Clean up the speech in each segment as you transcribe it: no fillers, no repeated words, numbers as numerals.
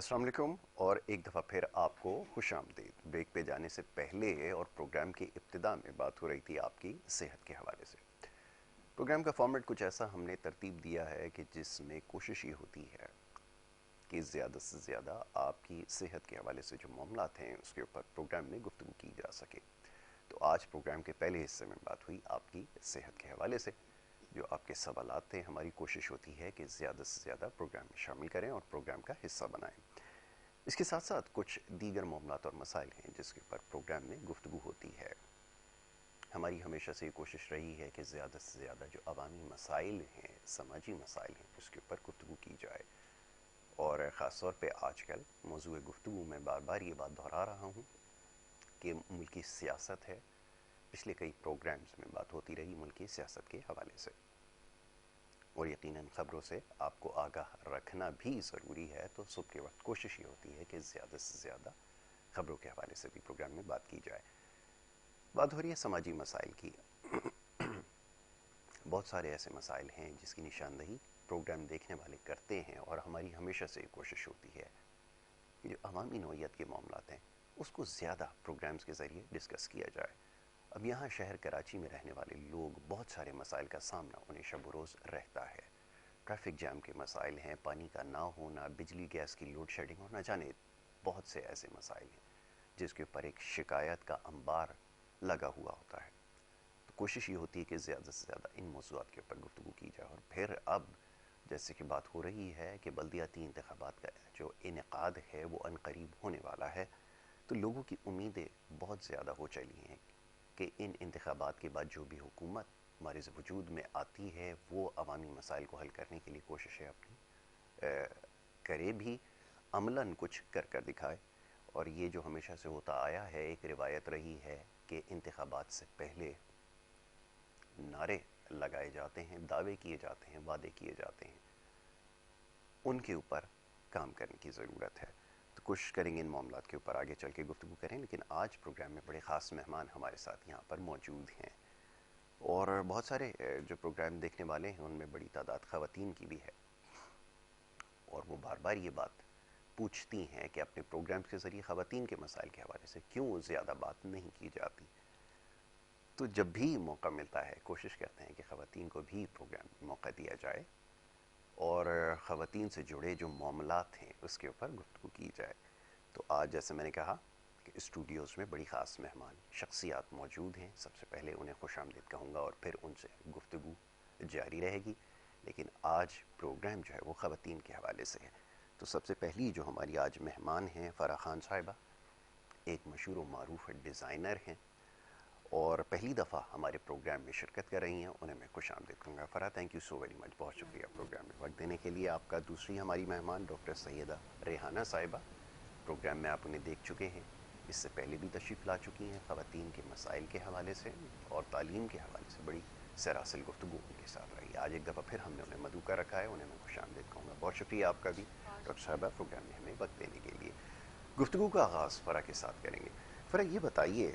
अस्सलाम वालेकुम और एक दफ़ा फिर आपको खुशामदीद। ब्रेक पे जाने से पहले और प्रोग्राम की इब्तिदा में बात हो रही थी आपकी सेहत के हवाले से। प्रोग्राम का फॉर्मेट कुछ ऐसा हमने तरतीब दिया है कि जिसमें कोशिश ये होती है कि ज़्यादा से ज़्यादा आपकी सेहत के हवाले से जो मामलात हैं उसके ऊपर प्रोग्राम में गुफ्तगू की जा सके। तो आज प्रोग्राम के पहले हिस्से में बात हुई आपकी सेहत के हवाले से। जो आपके सवालात थे, हमारी कोशिश होती है कि ज़्यादा से ज़्यादा प्रोग्राम में शामिल करें और प्रोग्राम का हिस्सा बनाएं। इसके साथ साथ कुछ दीगर मामलात और मसाइल हैं जिसके ऊपर प्रोग्राम में गुफ्तगू होती है। हमारी हमेशा से ये कोशिश रही है कि ज़्यादा से ज़्यादा जो अवामी मसाइल हैं, समाजी मसाइल हैं, उसके ऊपर गुफ्तगू की जाए। और ख़ास तौर पे आजकल मौजूद गुफ्तगू में बार बार ये बात दोहरा रहा हूँ कि मुल्की सियासत है। पिछले कई प्रोग्राम्स में बात होती रही मुल्की सियासत के हवाले से, और यकीनन ख़बरों से आपको आगाह रखना भी ज़रूरी है। तो सुबह के वक्त कोशिश ये होती है कि ज़्यादा से ज़्यादा ख़बरों के हवाले से भी प्रोग्राम में बात की जाए। बात हो रही है समाजी मसाइल की। बहुत सारे ऐसे मसाइल हैं जिसकी निशानदही प्रोग्राम देखने वाले करते हैं, और हमारी हमेशा से कोशिश होती है कि जो अवामी नौइयत के मामलात हैं उसको ज़्यादा प्रोग्राम्स के ज़रिए डिस्कस किया जाए। अब यहाँ शहर कराची में रहने वाले लोग, बहुत सारे मसाइल का सामना उन्हें शब रोज़ रहता है। ट्रैफिक जैम के मसाइल हैं, पानी का ना होना, बिजली गैस की लोड शेडिंग, और न जाने बहुत से ऐसे मसाइल हैं जिसके ऊपर एक शिकायत का अंबार लगा हुआ होता है। तो कोशिश ये होती है कि ज़्यादा से ज़्यादा इन मौज़ूआत के ऊपर गुफ्तगू की जाए। और फिर अब जैसे कि बात हो रही है कि बल्दियाती इंतखाबात का जो इनेकाद है वो अनकरीब होने वाला है, तो लोगों की उम्मीदें बहुत ज़्यादा हो चली हैं कि इन इंतखाबात के बाद जो भी हुकूमत हमारे वजूद में आती है वो अवामी मसाइल को हल करने के लिए कोशिशें अपनी करे भी, अमलन कुछ कर कर दिखाए। और ये जो हमेशा से होता आया है, एक रिवायत रही है कि इंतखाबात से पहले नारे लगाए जाते हैं, दावे किए जाते हैं, वादे किए जाते हैं, उनके ऊपर काम करने की ज़रूरत है। तो कोशिश करेंगे इन मामलात के ऊपर आगे चल के गुफ्तगू करें। लेकिन आज प्रोग्राम में बड़े ख़ास मेहमान हमारे साथ यहाँ पर मौजूद हैं, और बहुत सारे जो प्रोग्राम देखने वाले हैं उनमें बड़ी तादाद ख़वातीन की भी है, और वो बार बार ये बात पूछती हैं कि अपने प्रोग्राम्स के ज़रिए ख़वातीन के मसाइल के हवाले से क्यों ज़्यादा बात नहीं की जाती। तो जब भी मौका मिलता है कोशिश करते हैं कि ख़वातीन को भी प्रोग्राम में मौका दिया जाए और ख़वातीन से जुड़े जो मामलात हैं उसके ऊपर गुफ्तगू की जाए। तो आज जैसे मैंने कहा कि स्टूडियोज़ में बड़ी ख़ास मेहमान शख्सियात मौजूद हैं। सबसे पहले उन्हें खुशामदीद कहूँगा और फिर उनसे गुफ्तगू जारी रहेगी। लेकिन आज प्रोग्राम जो है वो ख़वातीन के हवाले से है। तो सबसे पहली जो हमारी आज मेहमान हैं फ़राह खान साहिबा, एक मशहूर व मारूफ डिज़ाइनर हैं और पहली दफ़ा हमारे प्रोग्राम में शिरकत कर रही हैं। उन्हें मैं खुशामदीद कहूँगा। Farah, thank you so very much, बहुत शुक्रिया प्रोग्राम में वक्त देने के लिए आपका। दूसरी हमारी मेहमान डॉक्टर सैयदा रेहाना साहिबा, प्रोग्राम में आप उन्हें देख चुके हैं, इससे पहले भी तशरीफ़ ला चुकी हैं। ख़वातीन के मसाइल के हवाले से और तालीम के हवाले से बड़ी सरासिल गुफ्तगू उनके साथ रही। आज एक दफ़ा फिर हमने उन्हें मदऊ का रखा है, उन्हें मैं खुशामदीद कहूँगा। बहुत शुक्रिया आपका भी डॉक्टर साहिबा प्रोग्राम में हमें वक्त देने के लिए। गुफ्तगू का आगाज़ फ़राह के साथ करेंगे। फ़राह, ये बताइए,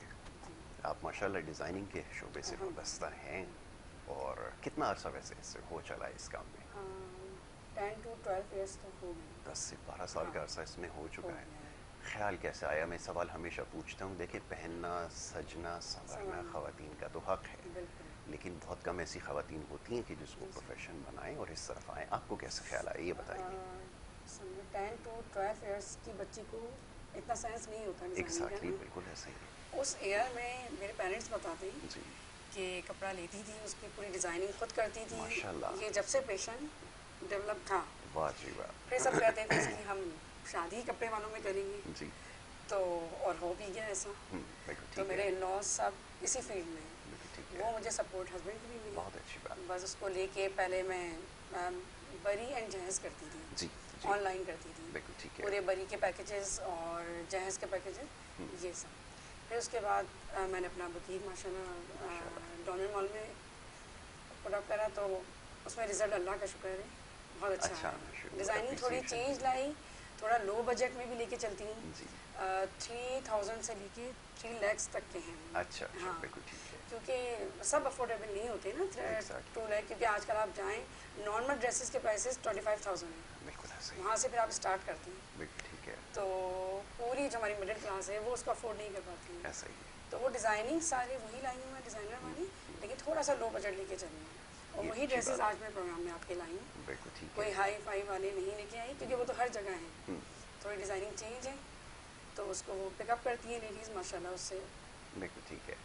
आप माशाल्लाह डिज़ाइनिंग के शोबे से वाबस्ता हैं, और कितना अरसा वैसे इससे हो चला है इस काम में? 10 to 12 ईयर्स तो हो गए। 10 से 12 साल का अरसा इसमें हो चुका है। गया है। ख्याल कैसे आया? मैं सवाल हमेशा पूछता हूँ। देखिए, पहनना, सजना, संवरना ख़वातीन का तो हक़ है, बिल्कुल। लेकिन बहुत कम ऐसी ख़वातीन होती हैं कि जिसको प्रोफेशन बनाएं और इस तरफ आएँ। आपको कैसे ख्याल आया, ये बताइए। 10 to 12 ईयर्स की बच्ची को इतना साइंस नहीं होता डिज़ाइनिंग का एग्जैक्टली, ना। बिल्कुल ऐसा ही है उस ईयर में मेरे पेरेंट्स बताते हैं जी। कि कपड़ा लेती थी, उसकी पूरी डिज़ाइनिंग खुद करती थी। माशाल्लाह। ये जब से पेशन डेवलप था, वाह जी वाह। फिर सब कहते थे इसकी हम शादी कपड़े वालों में करेंगे, जी। तो और हो भी गया ऐसा। बिल्कुल तो ठीक है। मेरे इन-लॉज सब इसी फील्ड में हैं। बिल्कुल ठीक वो है। मुझे सपोर्ट हस्बैंड को भी मिला। बहुत अच्छी बात। बस उसको लेके पहले मैं बरी एंड जहेज़ करती थी, जी जी, ऑनलाइन करती थी, बिल्कुल ठीक है। पूरे बरी के पैकेजेस और जहेज़ के पैकेजेस, ये सब। फिर उसके बाद मैंने अपना बुटीक माशाल्लाह डॉनर मॉल में पुटअप करा, तो उसमें रिज़ल्ट अल्लाह का शुक्र है बहुत अच्छा अच्छा, है। डिज़ाइनिंग थोड़ी अप्रिसिएशन। चेंज लाई, थोड़ा लो बजट में भी लेके चलती हूँ। जी। 3000 से लेके 3 lakhs तक के हैं। अच्छा अच्छा, हाँ, बिल्कुल ठीक है। क्योंकि सब अफोर्डेबल नहीं होते ना। Exactly. 2 लाख, क्योंकि आजकल आप जाएं नॉर्मल ड्रेसेस के प्राइसेस 25,000 हैं। बिल्कुल ऐसा ही। वहाँ से फिर आप स्टार्ट करते हैं। बिल्कुल ठीक तो पूरी जो हमारी मिडिल क्लास है वो उसको अफोर्ड नहीं कर पाती है। ऐसा ही है। तो वो डिज़ाइनिंग सारी वही लाई हूँ मैं, डिज़ाइनर वाली, लेकिन थोड़ा सा लो बजट लेके चली हूँ। और ये वही अच्छी ड्रेसेस बात है। आज मैं प्रोग्राम में आपके लाई हूँ। बिल्कुल ठीक कोई है। हाई फाई वाले नहीं लेके आई, क्योंकि वो तो हर जगह है। हम्म, थोड़ी डिज़ाइनिंग चेंज है तो उसको वो पिकअप करती है लेडीज़, माशाल्लाह उससे बिल्कुल ठीक है।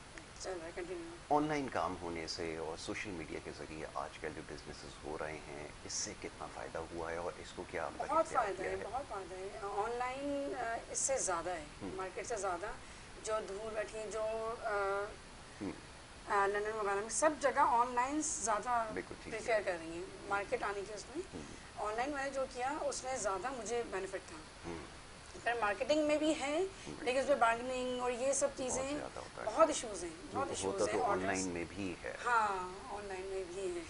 चल रहा है कंटिन्यू। ऑनलाइन काम होने से और सोशल मीडिया के ज़रिए आजकल जो बिजनेसेस हो रहे हैं, इससे कितना फ़ायदा हुआ है और इसको क्या मतलब बहुत इख्तियार फ़ायदा किया है, है? बहुत फ़ायदा है। ऑनलाइन इससे ज़्यादा है, मार्केट से ज़्यादा। जो दूर बैठी जो हम्म, लंदन वगैरह में सब जगह ऑनलाइन ज़्यादा बिल्कुल ठीक है। प्रेफर कर रही हैं मार्केट आने की। उसमें ऑनलाइन मैंने जो किया उसमें ज़्यादा मुझे बेनिफिट था। फिर मार्केटिंग में भी है, लेकिन उसमें बार्गेनिंग और ये सब बहुत चीज़ें ज़्यादा होता है। बहुत इश्यूज़ हैं, बहुत होता इश्यूज़ तो हैं। ऑनलाइन ऑर्डर्स, में भी है। हाँ ऑनलाइन में भी है।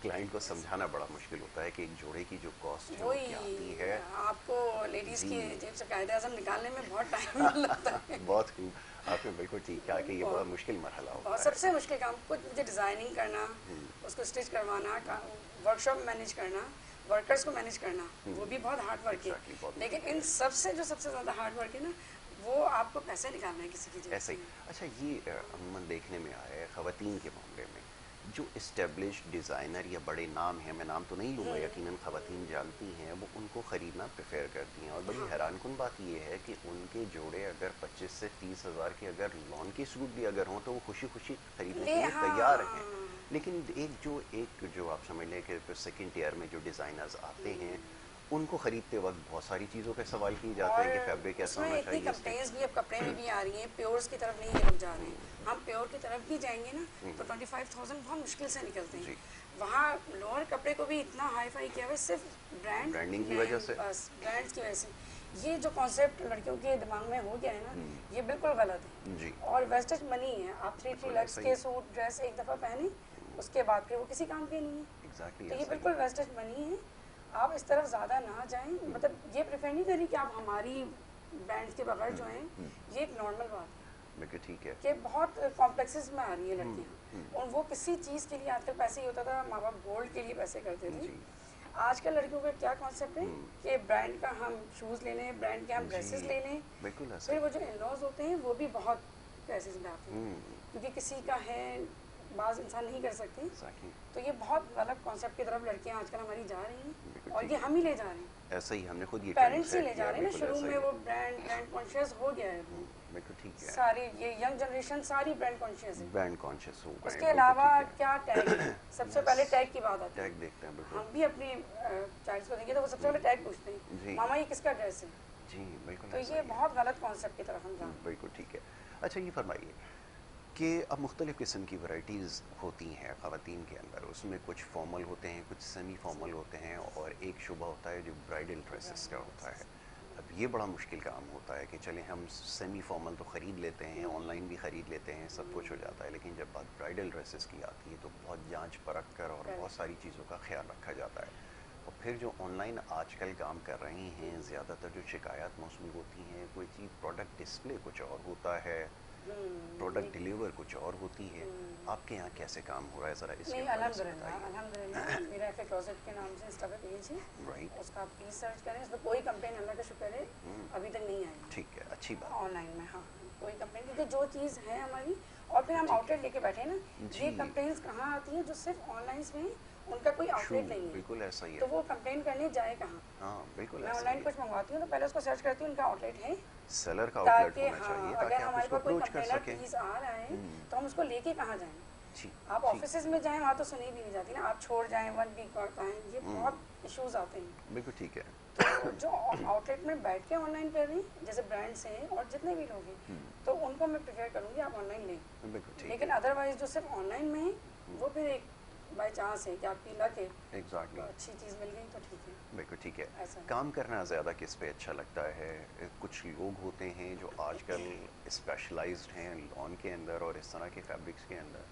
क्लाइंट को समझाना बड़ा मुश्किल होता है कि एक जोड़े की जो कॉस्ट है वो क्या आती वही है। आपको लेडीज़ जी। की जेब से कायदे आज़म निकालने में बहुत टाइम लगता है। बहुत खूब, आपने बिल्कुल ठीक कहा कि ये बड़ा बहुत- मुश्किल मरहला और होता है। सबसे मुश्किल काम कुछ मुझे डिज़ाइनिंग करना, उसको स्टिच करवाना, वर्कशॉप मैनेज करना, वर्कर्स को मैनेज करना, वो भी बहुत हार्ड वर्क Exactly, है। बहुत लेकिन मुश्किल इन है। सबसे जो सबसे ज़्यादा हार्ड वर्क है ना, वो आपको पैसे निकालना है किसी की जेब ऐसा से। ही। अच्छा, ये अमूमन देखने में आया है ख़वातीन के मामले में, जो इस्टेब्लिश डिज़ाइनर या बड़े नाम हैं, मैं नाम तो नहीं लूँगा, यकीनन ख़वातीन जानती हैं, वो उनको ख़रीदना प्रेफर करती हैं। और बड़ी हाँ। हैरानकुन बात ये है कि उनके जोड़े अगर 25 से 30 हज़ार के अगर लॉन के सूट भी अगर हों तो वो खुशी खुशी ख़रीदने के लिए तैयार हैं। लेकिन एक जो आप समझ लें कि सेकंड टियर में जो डिज़ाइनर्स आते हैं, उनको ख़रीदते वक्त बहुत सारी चीज़ों के सवाल किए जाते हैं कि और फैब्रिक कैसा उसमें होना इतनी चाहिए, कंप्लेंट्स भी अब कपड़े में भी आ रही हैं, प्योर्स की तरफ नहीं ये लोग जा रहे हैं। हम प्योर की तरफ भी जाएंगे ना तो 25,000 बहुत मुश्किल से निकलते जी। हैं। वहाँ लोअर कपड़े को भी इतना हाई फाई किया हुआ है, सिर्फ ब्रांडिंग की वजह से। बस ब्रांड्स की वजह से। ये जो कॉन्सेप्ट लड़कियों के दिमाग में हो गया है ना, ये बिल्कुल गलत है। जी। और वेस्टेज मनी है। आप 3 बिल्कुल लैक्स ऐसा ही। के सूट ड्रेस एक दफ़ा पहने, उसके बाद फिर वो किसी काम के नहीं है। एग्जैक्टली तो ये ऐसा ही। बिल्कुल वेस्टेज मनी है। आप इस तरफ ज़्यादा ना जाएं। मतलब ये प्रेफर नहीं करी कि आप हमारी ब्रांड्स के बगैर जो हैं, ये एक नॉर्मल बात है बिल्कुल ठीक है। कि बहुत कॉम्प्लेक्सेस में आ रही हैं लड़कियाँ। और वो किसी चीज़ के लिए आजकल पैसे ही होता था, माँ बाप गोल्ड के लिए पैसे करते थे। जी। आजकल लड़कियों का क्या कॉन्सेप्ट है कि ब्रांड का हम शूज़ ले लें, ब्रांड के हम ड्रेसेस जी, ले लें। बिल्कुल ऐसा फिर ही। वो जो इन-लॉज होते हैं वो भी बहुत पैसेज में आते हैं, क्योंकि किसी का है बाज इंसान नहीं कर सकते। Exactly. तो ये बहुत गलत कॉन्सेप्ट की तरफ लड़कियां आजकल हमारी जा रही हैं, बिल्कुल और ठीक ये है। हम ही ले जा रहे हैं। ऐसा ही हमने खुद ये पेरेंट्स ही trend ले set जा किया, रहे हैं ना, बिल्कुल शुरू ऐसा में ही वो है। ब्रांड कॉन्शियस हो गया है। बिल्कुल ठीक है। सारी ये यंग जनरेशन सारी ब्रांड कॉन्शियस है। ब्रांड कॉन्शियस हो गए। उसके अलावा क्या टैग, सबसे Yes. पहले टैग की बात आती है। टैग देखते हैं बिल्कुल। हम भी अपने चाइल्ड को देंगे तो वो सबसे पहले टैग पूछते जी। हैं, मामा ये किसका ड्रेस है। जी बिल्कुल तो ऐसा ये ही है। बहुत गलत कॉन्सेप्ट की तरफ हम जा रहे हैं। बिल्कुल ठीक है। अच्छा, ये फरमाइए कि अब मुख्तलिफ़ किस्म की वैराइटीज़ होती हैं ख़वातीन के अंदर, उसमें कुछ फॉर्मल होते हैं, कुछ सेमी फॉर्मल होते हैं, और एक शुबा होता है जो ब्राइडल ड्रेसेस का होता है। अब ये बड़ा मुश्किल काम होता है कि चलें हम सेमी फॉर्मल तो ख़रीद लेते हैं, ऑनलाइन भी ख़रीद लेते हैं, सब कुछ हो जाता है, लेकिन जब बात ब्राइडल ड्रेसेस की आती है तो बहुत जांच परख कर और बहुत सारी चीज़ों का ख्याल रखा जाता है। और फिर जो ऑनलाइन आजकल काम कर रही हैं, ज़्यादातर जो शिकायत मौसूल होती हैं, कोई चीज़ प्रोडक्ट डिस्प्ले कुछ और होता है, प्रोडक्ट डिलीवर कुछ और होती है। आपके यहाँ कैसे काम हो रहा है, ज़रा इसके नहीं, हवाले से अल्हम्दुलिल्लाह बताइए। अल्हम्दुलिल्लाह मेरा एफ क्लोजेट के नाम से इंस्टा पे पेज है, राइट। उसका आप प्लीज़ सर्च करें। उसमें कोई कंप्लेन अल्लाह का शुक्र है अभी तक नहीं आई ठीक है, अच्छी बात। ऑनलाइन में। हाँ, कोई कंप्लेन, क्योंकि जो चीज़ है हमारी, और फिर हम आउटलेट लेके बैठे हैं ना, ये जी। कंप्लेंट्स कहाँ आती हैं जो सिर्फ ऑनलाइन में उनका कोई आउटलेट नहीं है, बिल्कुल ऐसा ही तो है। वो कंप्लेन करने जाए कहाँ। हाँ बिल्कुल मैं ऐसा ऑनलाइन ही कुछ मंगवाती हूँ तो पहले उसको सर्च करती हूँ उनका आउटलेट है, है। सेलर का आउटलेट ताकि होना चाहिए हाँ, ताकि अगर आप हमारे उसको पास कोई अप्रोच कर कंप्लेनर सकें। पीस आ रहा है तो हम उसको लेके कहाँ जाएँ। जी। आप जी, ऑफिसेज में जाएं वहाँ तो सुनी भी नहीं जाती ना, आप छोड़ जाएं 1 वीक और आएँ, ये बहुत इश्यूज आते हैं। बिल्कुल ठीक है। तो जो आउटलेट में बैठ के ऑनलाइन कर रही हैं, जैसे ब्रांड्स हैं और जितने भी लोग हैं, तो उनको मैं प्रेफर करूँगी आप ऑनलाइन लें। बिल्कुल ठीक लेकिन है। अदरवाइज जो सिर्फ ऑनलाइन में है वो फिर एक बाई चांस है कि आपकी लक है, तो एग्जैक्टली। अच्छी चीज़ मिल गई तो ठीक है। बिल्कुल ठीक है। ऐसा है। काम करना ज़्यादा किस पे अच्छा लगता है? कुछ लोग होते हैं जो आजकल स्पेशलाइज्ड हैं लॉन के अंदर और इस तरह के फैब्रिक्स के अंदर,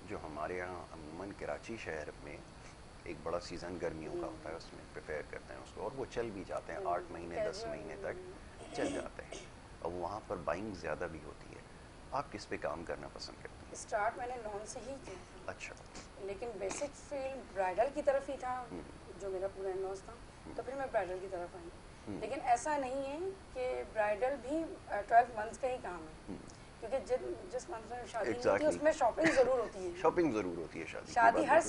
जो हमारे यहाँ अमूमन कराची शहर में एक बड़ा सीज़न गर्मियों का होता है, उसमें प्रिपेयर करते हैं उसको, और वो चल भी जाते हैं 8 महीने 10 महीने तक चल जाते हैं, और वहाँ पर बाइंग ज़्यादा भी होती है। आप किस पे काम करना पसंद करते हैं? स्टार्ट मैंने लॉन से ही किया था, अच्छा। लेकिन बेसिक फील्ड ब्राइडल की तरफ ही था, जो मेरा पूरा लॉस था, तो फिर मैं ब्राइडल की तरफ आई। लेकिन ऐसा नहीं है कि ब्राइडल भी 12 मंथ्स का ही काम है, क्योंकि जिस मंथ में शादी नहीं होती है उसमें शॉपिंग जरूर होती है। शॉपिंग ज़रूर होती है शादी हर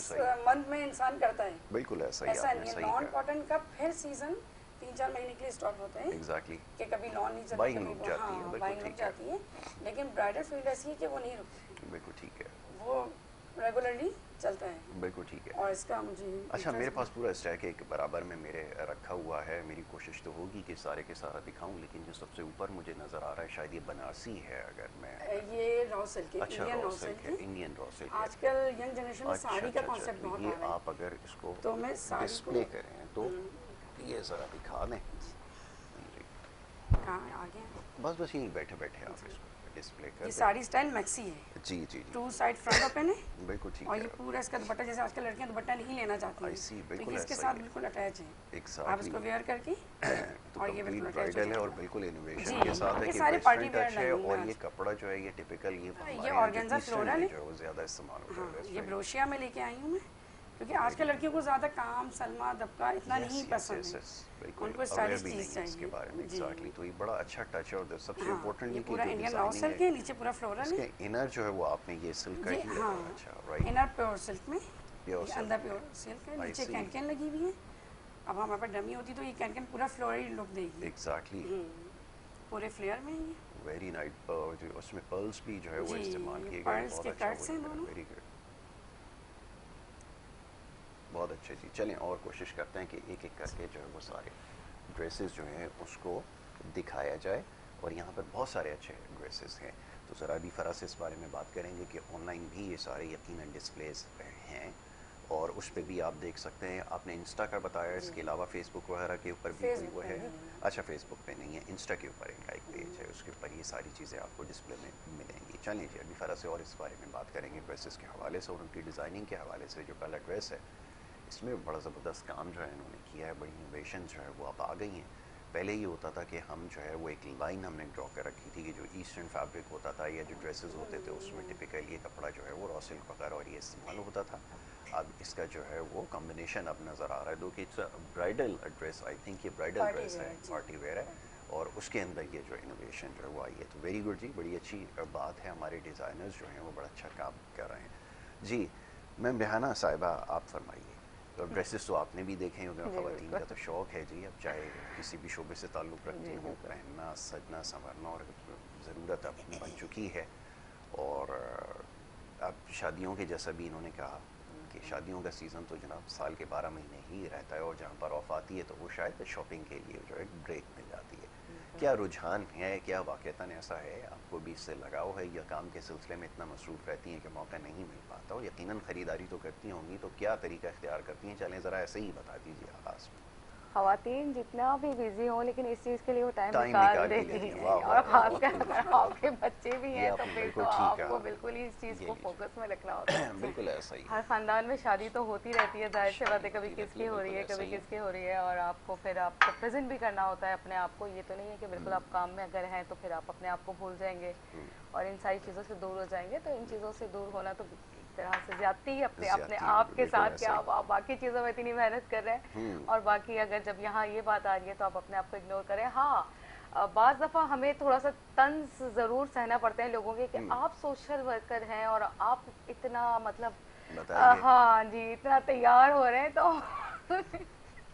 मंथ में इंसान करता है। बिल्कुल ऐसा ही, ऐसा नहीं है। लॉन कॉटन का फिर सीजन 3-4 महीने के लिए स्टॉप होते हैं। एग्जैक्टली कि कभी लॉन नहीं चलती, बाइंग रुक जाती है, बाइंग रुक जाती है, लेकिन ब्राइडल फील्ड ऐसी है कि वो नहीं रुकती। बिल्कुल ठीक है, वो रेगुलरली चलता है। बिल्कुल ठीक है। और इसका मुझे अच्छा, मेरे पास पूरा स्टैक एक बराबर में मेरे रखा हुआ है। मेरी कोशिश तो होगी कि सारे के सारा दिखाऊं, लेकिन जो सबसे ऊपर मुझे नज़र आ रहा है शायद ये बनारसी है। अगर मैं ये रॉ सिल्क है, अच्छा, Indian raw raw silk silk है, है। Indian raw silk. आजकल यंग जनरेशन में साड़ी का कॉन्सेप्ट बहुत आ ये रहा है, आप अगर इसको तो मैं साड़ी डिस्प्ले को करें तो ये ज़रा दिखा दें। कहाँ आगे बस बस यहीं बैठे बैठे आप इसको डिस्प्ले कर ये दें। साड़ी स्टाइल मैक्सी है। जी जी जी, 2 साइड फ्रंट ओपन है, बिल्कुल ठीक और ये है। पूरा इसका दुपट्टा, जैसे आजकल लड़कियां दुपट्टा नहीं लेना चाहती I हैं, see, तो बिल्कुल ये इसके ऐसा साथ ही है। बिल्कुल अटैच है। आप एग्जैक्टली, इसको वेयर करके तो और ये बिल्कुल कंप्लीट अटैच हो ब्राइडल है और जाएगा। बिल्कुल इनोवेशन जी, के साथ है ये कि सारे वेस्टर्न party wear टच है। लहंगे और आज। ये कपड़ा जो है ये टिपिकल ये हमारे ये यहाँ organza जो ईस्टर्न floral में है। जो है वो ज़्यादा इस्तेमाल होता है। हाँ, that's ये right। ब्रोशिया में लेके आई हूँ मैं, क्योंकि आजकल लड़कियों को ज़्यादा काम सलमा दबका इतना नहीं पसंद है, बिल्कुल उनको अवेयर स्टाइलिश भी नहीं चीज़ है इसके चाहिए। बारे में। जी, एग्जैक्टली, तो ये बड़ा अच्छा टच है। और सबसे हाँ, इम्पोर्टेंटली ये कि पूरा जो इंडियन रॉ डिजाइनिंग सिल्क है है, नीचे पूरा फ्लोरल है। इसके इनर जो है वो आपने ये सिल्क का ये ही हाँ, लगाया। अच्छा, राइट, इनर प्योर सिल्क में, प्योर ये अंदर सिल्क प्योर सिल्क है, I नीचे see। कैनकैन लगी हुई है। अब हमारे पास डमी होती तो ये कैनकैन पूरा फ्लोरल लुक देगी। एग्जैक्टली, पूरे फ्लेयर में ये वेरी नाइट। उसमें पर्ल्स भी जो है वो जी, इस्तेमाल किए गए, पर्ल्स बहुत के अच्छा कट्स हैं दोनों। वेरी गुड, बहुत अच्छे जी। चलें और कोशिश करते हैं कि एक एक करके जो है वो सारे ड्रेसेस जो हैं उसको दिखाया जाए। और यहाँ पर बहुत सारे अच्छे ड्रेसेस हैं, तो ज़रा भी फ़रा से इस बारे में बात करेंगे कि ऑनलाइन भी ये सारे यकीनन डिस्प्लेस हैं और उस पर भी आप देख सकते हैं। आपने इंस्टा का बताया, इसके अलावा फेसबुक वगैरह के ऊपर भी कोई वो है? अच्छा, फेसबुक पे नहीं है, इंस्टा के ऊपर एक पेज है, उसके ऊपर ये सारी चीज़ें आपको डिस्प्ले में मिलेंगी। चलिए जी, अभी फ़रा से और इस बारे में बात करेंगे ड्रेसेस के हवाले से और उनकी डिज़ाइनिंग के हवाले से। जो पहला ड्रेस है इसमें बड़ा ज़बरदस्त काम जो है इन्होंने किया है, बड़ी इनोवेशन जो है वो अब आ गई हैं। पहले ये होता था कि हम जो है वो एक लाइन हमने ड्रॉ कर रखी थी कि जो ईस्टर्न फैब्रिक होता था या जो ड्रेसेस होते थे उसमें टिपिकल ये कपड़ा जो है वो रॉ सिल्क वगैरह और ये इस्तेमाल होता था। अब इसका जो है वो कॉम्बिनेशन अब नज़र आ रहा है। दो कि it's bridal dress, I think ये ब्राइडल ड्रेस है, पार्टी वेयर है, और उसके अंदर ये जो इनोवेशन जो है वो आई है। तो वेरी गुड जी, बड़ी अच्छी बात है। हमारे डिज़ाइनर्स जो हैं वो बड़ा अच्छा काम कर रहे हैं जी। मैम रेहाना साहिबा, आप फरमाइए। और ड्रेसेस तो आपने भी देखे होंगे, ख़वातीन का तो शौक़ है जी, अब चाहे किसी भी शोबे से ताल्लुक़ रखती हो, पहनना सजना संवरना और ज़रूरत अब बन चुकी है। और अब शादियों के जैसा भी इन्होंने कहा कि शादियों का सीज़न तो जनाब साल के 12 महीने ही रहता है, और जहाँ पर ऑफ आती है तो वो शायद शॉपिंग के लिए जो है ब्रेक मिल जाती है। क्या रुझान है, क्या वाक़तन ऐसा है, आपको भी इससे लगाव है, या काम के सिलसिले में इतना मसरूफ़ रहती हैं कि मौका नहीं मिल पाता? और यकीनन ख़रीदारी तो करती होंगी, तो क्या तरीका इख्तियार करती हैं? चलें ज़रा ऐसे ही बता दीजिए आगाज़ में। ख़वातीन जितना भी बिजी हों, लेकिन इस चीज़ के लिए वो टाइम निकाल देती लेती हैं। हैं। वाह, और वाह, ख़ासकर अगर आपके बच्चे भी ये हैं तो आपने फिर बिल्कुल तो ठीक आपको कहा। बिल्कुल ही इस चीज़ ये को लीजिए। फोकस में रखना होता है। बिल्कुल ऐसा ही हर ख़ानदान में शादी तो होती रहती है, जाहिर सी बात है, कभी होती रहती किसकी है, हो रही है, बिल्कुल कभी ऐसा ही है। किसकी हो रही है, और आपको फिर आपको प्रेजेंट भी करना होता है अपने आप को। ये तो नहीं है कि बिल्कुल आप काम में अगर हैं तो फिर आप अपने आप को भूल जाएंगे और इन सारी चीज़ों से दूर हो जाएंगे। तो इन चीज़ों से दूर होना तो तरह से ज्यादती है अपने ज़्यादती है, आप के बिल्कुल साथ, ऐसा कि ही। आप बाकी चीज़ों में इतनी मेहनत कर रहे हैं और बाकी अगर जब यहाँ ये बात आ रही है तो आप अपने आप को इग्नोर करें। हाँ, बाज़ दफ़ा हमें थोड़ा सा तंज ज़रूर सहना पड़ता है लोगों के कि आप सोशल वर्कर हैं और आप इतना मतलब बताइए। हाँ जी, इतना तैयार हो रहे हैं, तो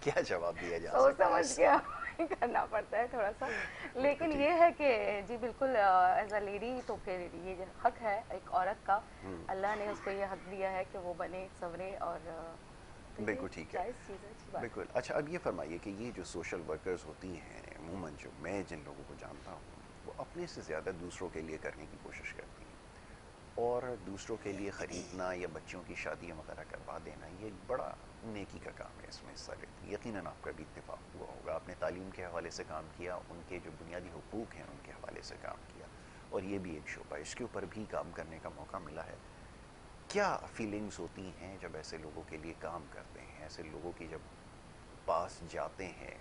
क्या जवाब दिया जा सोच सकता है समझ के करना पड़ता है थोड़ा सा। लेकिन ये है कि जी बिल्कुल एज अ लेडी तो फिर ये जो हक है एक औरत का, अल्लाह ने उसको ये हक दिया है कि वो बने संवरे और बिल्कुल ठीक है, जायज़ चीज़ है, अच्छी बात है। बिल्कुल। अच्छा, अब ये फरमाइए कि ये जो सोशल वर्कर्स होती हैं, अमूमन जो मैं जिन लोगों को जानता हूँ, वो अपने से ज़्यादा दूसरों के लिए करने की कोशिश करती हैं, और दूसरों के लिए ख़रीदना या बच्चों की शादियाँ वगैरह करवा देना, ये एक बड़ा नेकी का काम है। इसमें हिस्सा लेती हैं, यकीनन आपका भी इत्तेफाक हुआ होगा। आपने तालीम के हवाले से काम किया, उनके जो बुनियादी हुकूक हैं उनके हवाले से काम किया, और ये भी एक शोबा, इसके ऊपर भी काम करने का मौका मिला है। क्या फीलिंग्स होती हैं जब ऐसे लोगों के लिए काम करते हैं, ऐसे लोगों की जब पास जाते हैं,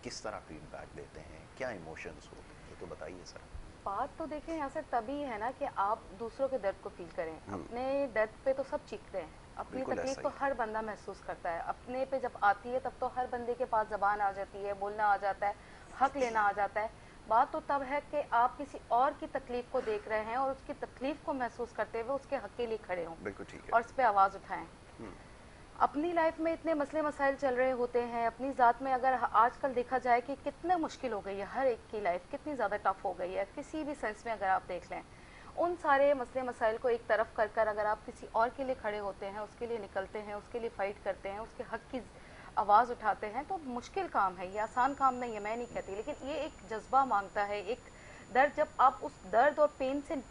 किस तरह फीडबैक देते हैं, क्या इमोशंस होते हैं, ये तो बताइए सर। बात तो देखें यहाँ से तभी है ना कि आप दूसरों के दर्द को फील करें। अपने दर्द पे तो सब चीखते हैं, अपनी बिल्कुल तकलीफ ऐसा तो ही हर बंदा महसूस करता है, अपने पे जब आती है तब तो हर बंदे के पास जबान आ जाती है, बोलना आ जाता है, हक लेना आ जाता है। बात तो तब है कि आप किसी और की तकलीफ को देख रहे हैं और उसकी तकलीफ को महसूस करते हुए उसके हक के लिए खड़े हों बिल्कुल ठीक और है। उस पर आवाज़ उठाएं। अपनी लाइफ में इतने मसले मसाइल चल रहे होते हैं, अपनी ज़ात में अगर आजकल देखा जाए कि कितना मुश्किल हो गई है, हर एक की लाइफ कितनी ज़्यादा टफ हो गई है, किसी भी सेंस में अगर आप देख लें, उन सारे मसले मसाइल को एक तरफ कर कर अगर आप किसी और के लिए खड़े होते हैं, उसके लिए निकलते हैं, उसके लिए फ़ाइट करते हैं, उसके हक की आवाज़ उठाते हैं, तो मुश्किल काम है, ये आसान काम नहीं है, मैं नहीं कहती, लेकिन ये एक जज्बा मांगता है, एक दर्द। जब आप उस दर्द और पेन से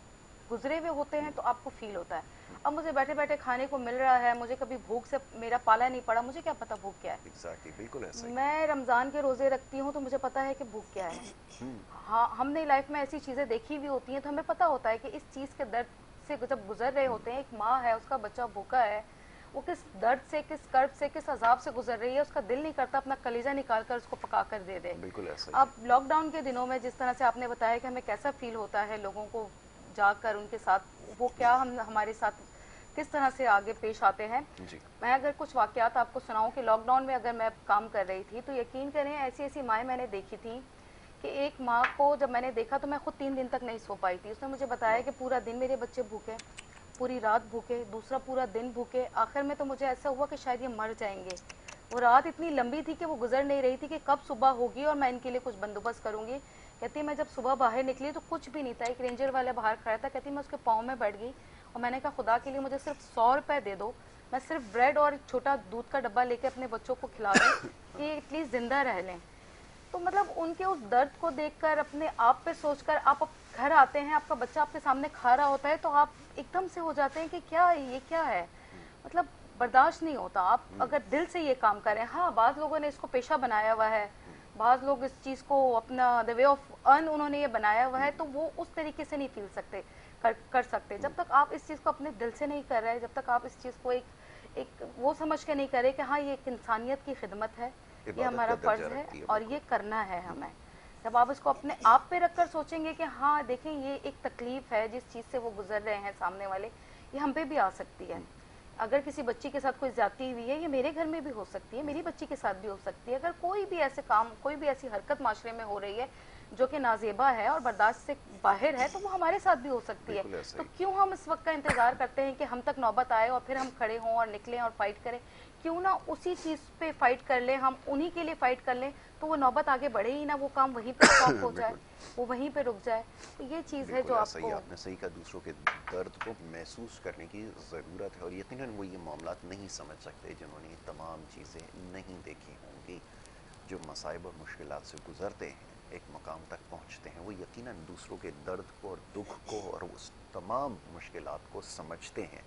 गुजरे हुए होते हैं तो आपको फील होता है। अब मुझे बैठे बैठे खाने को मिल रहा है, मुझे कभी भूख से मेरा पाला नहीं पड़ा, मुझे क्या पता भूख क्या है। एग्जैक्टली, बिल्कुल ऐसा ही। मैं रमज़ान के रोज़े रखती हूँ तो मुझे पता है कि भूख क्या है। हाँ, हमने लाइफ में ऐसी चीज़ें देखी भी होती हैं तो हमें पता होता है कि इस चीज़ के दर्द से जब गुजर रहे होते हैं, एक माँ है, उसका बच्चा भूखा है, वो किस दर्द से, किस कर्ब से, किस अजाब से गुजर रही है, उसका दिल नहीं करता अपना कलीजा निकाल कर उसको पका कर दे दे। बिल्कुल ऐसा ही। अब लॉकडाउन के दिनों में जिस तरह से आपने बताया कि हमें कैसा फील होता है लोगों को जाकर उनके साथ, वो क्या हम हमारे साथ किस तरह से आगे पेश आते हैं। जी। मैं अगर कुछ वाकयात आपको सुनाऊं कि लॉकडाउन में अगर मैं काम कर रही थी तो यकीन करें ऐसी ऐसी माएँ मैंने देखी थी कि एक माँ को जब मैंने देखा तो मैं खुद 3 दिन तक नहीं सो पाई थी। उसने मुझे बताया कि पूरा दिन मेरे बच्चे भूखे, पूरी रात भूखे, दूसरा पूरा दिन भूखे, आखिर में तो मुझे ऐसा हुआ कि शायद ये मर जाएंगे। वो रात इतनी लंबी थी कि वो गुजर नहीं रही थी कि कब सुबह होगी और मैं इनके लिए कुछ बंदोबस्त करूंगी। कहती मैं जब सुबह बाहर निकली तो कुछ भी नहीं था, एक रेंजर वाला बाहर खड़ा था। कहती मैं उसके पाँव में बैठ गई और मैंने कहा खुदा के लिए मुझे सिर्फ 100 रुपये दे दो, मैं सिर्फ ब्रेड और एक छोटा दूध का डब्बा लेके अपने बच्चों को खिला दूँ कि एटलीस्ट जिंदा रह लें। तो मतलब उनके उस दर्द को देखकर, अपने आप पे सोचकर, आप घर आते हैं, आपका बच्चा आपके सामने खा रहा होता है तो आप एकदम से हो जाते हैं कि क्या है ये, क्या है, मतलब बर्दाश्त नहीं होता। आप अगर दिल से ये काम करें, हाँ बाज़ लोगों ने इसको पेशा बनाया हुआ है, बाज़ लोग इस चीज़ को अपना द वे ऑफ अर्न उन्होंने ये बनाया हुआ है, तो वो उस तरीके से नहीं फील सकते, कर सकते। जब तक आप इस चीज़ को अपने दिल से नहीं कर रहे, जब तक आप इस चीज़ को एक वो समझ के नहीं करे कि हाँ ये एक इंसानियत की खिदमत है, ये हमारा फ़र्ज़ है और ये करना है हमें। जब आप इसको अपने आप पे रखकर सोचेंगे कि हाँ देखें ये एक तकलीफ़ है जिस चीज़ से वो गुजर रहे हैं सामने वाले, ये हम पे भी आ सकती है। अगर किसी बच्ची के साथ कोई ज्यादती हुई है, ये मेरे घर में भी हो सकती है, मेरी बच्ची के साथ भी हो सकती है। अगर कोई भी ऐसे काम, कोई भी ऐसी हरकत माशरे में हो रही है जो कि नाजेबा है और बर्दाश्त से बाहर है, तो वो हमारे साथ भी हो सकती है। तो क्यों हम इस वक्त का इंतजार करते हैं कि हम तक नौबत आए और फिर हम खड़े हों और निकलें और फाइट करें? क्यों ना उसी चीज़ पे फाइट कर लें, हम उन्हीं के लिए फाइट कर लें, तो वो नौबत आगे बढ़े ही ना, वो काम वहीं पे स्टॉप हो जाए, वो वहीं पे रुक जाए। तो ये चीज़ है जो आपको, आपने सही कहा, दूसरों के दर्द को महसूस करने की ज़रूरत है। और यकीनन वो ये मामलात नहीं समझ सकते जिन्होंने ये तमाम चीज़ें नहीं देखी होंगी। जो मसाइब और मुश्किलात से गुजरते हैं, एक मकाम तक पहुँचते हैं, वो यकीनन दूसरों के दर्द को और दुख को और उस तमाम मुश्किलात को समझते हैं,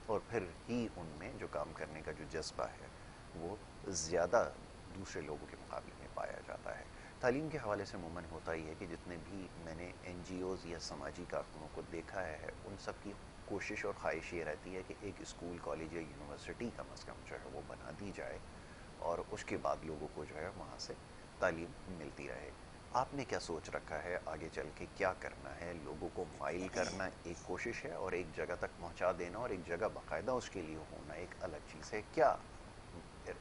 और फिर ही उनमें जो काम करने का जो जज्बा है वो ज़्यादा दूसरे लोगों के मुकाबले में पाया जाता है। तालीम के हवाले से अमूमन होता ही है कि जितने भी मैंने NGOs या समाजी कारकुनों को देखा है, उन सब की कोशिश और ख्वाहिश ये रहती है कि एक स्कूल, कॉलेज या यूनिवर्सिटी कम अज़ कम जो है वो बना दी जाए और उसके बाद लोगों को जो है वहाँ से तालीम मिलती रहे। आपने क्या सोच रखा है आगे चल के क्या करना है? लोगों को माइल करना एक कोशिश है और एक जगह तक पहुँचा देना और एक जगह बाकायदा उसके लिए होना एक अलग चीज़ है। क्या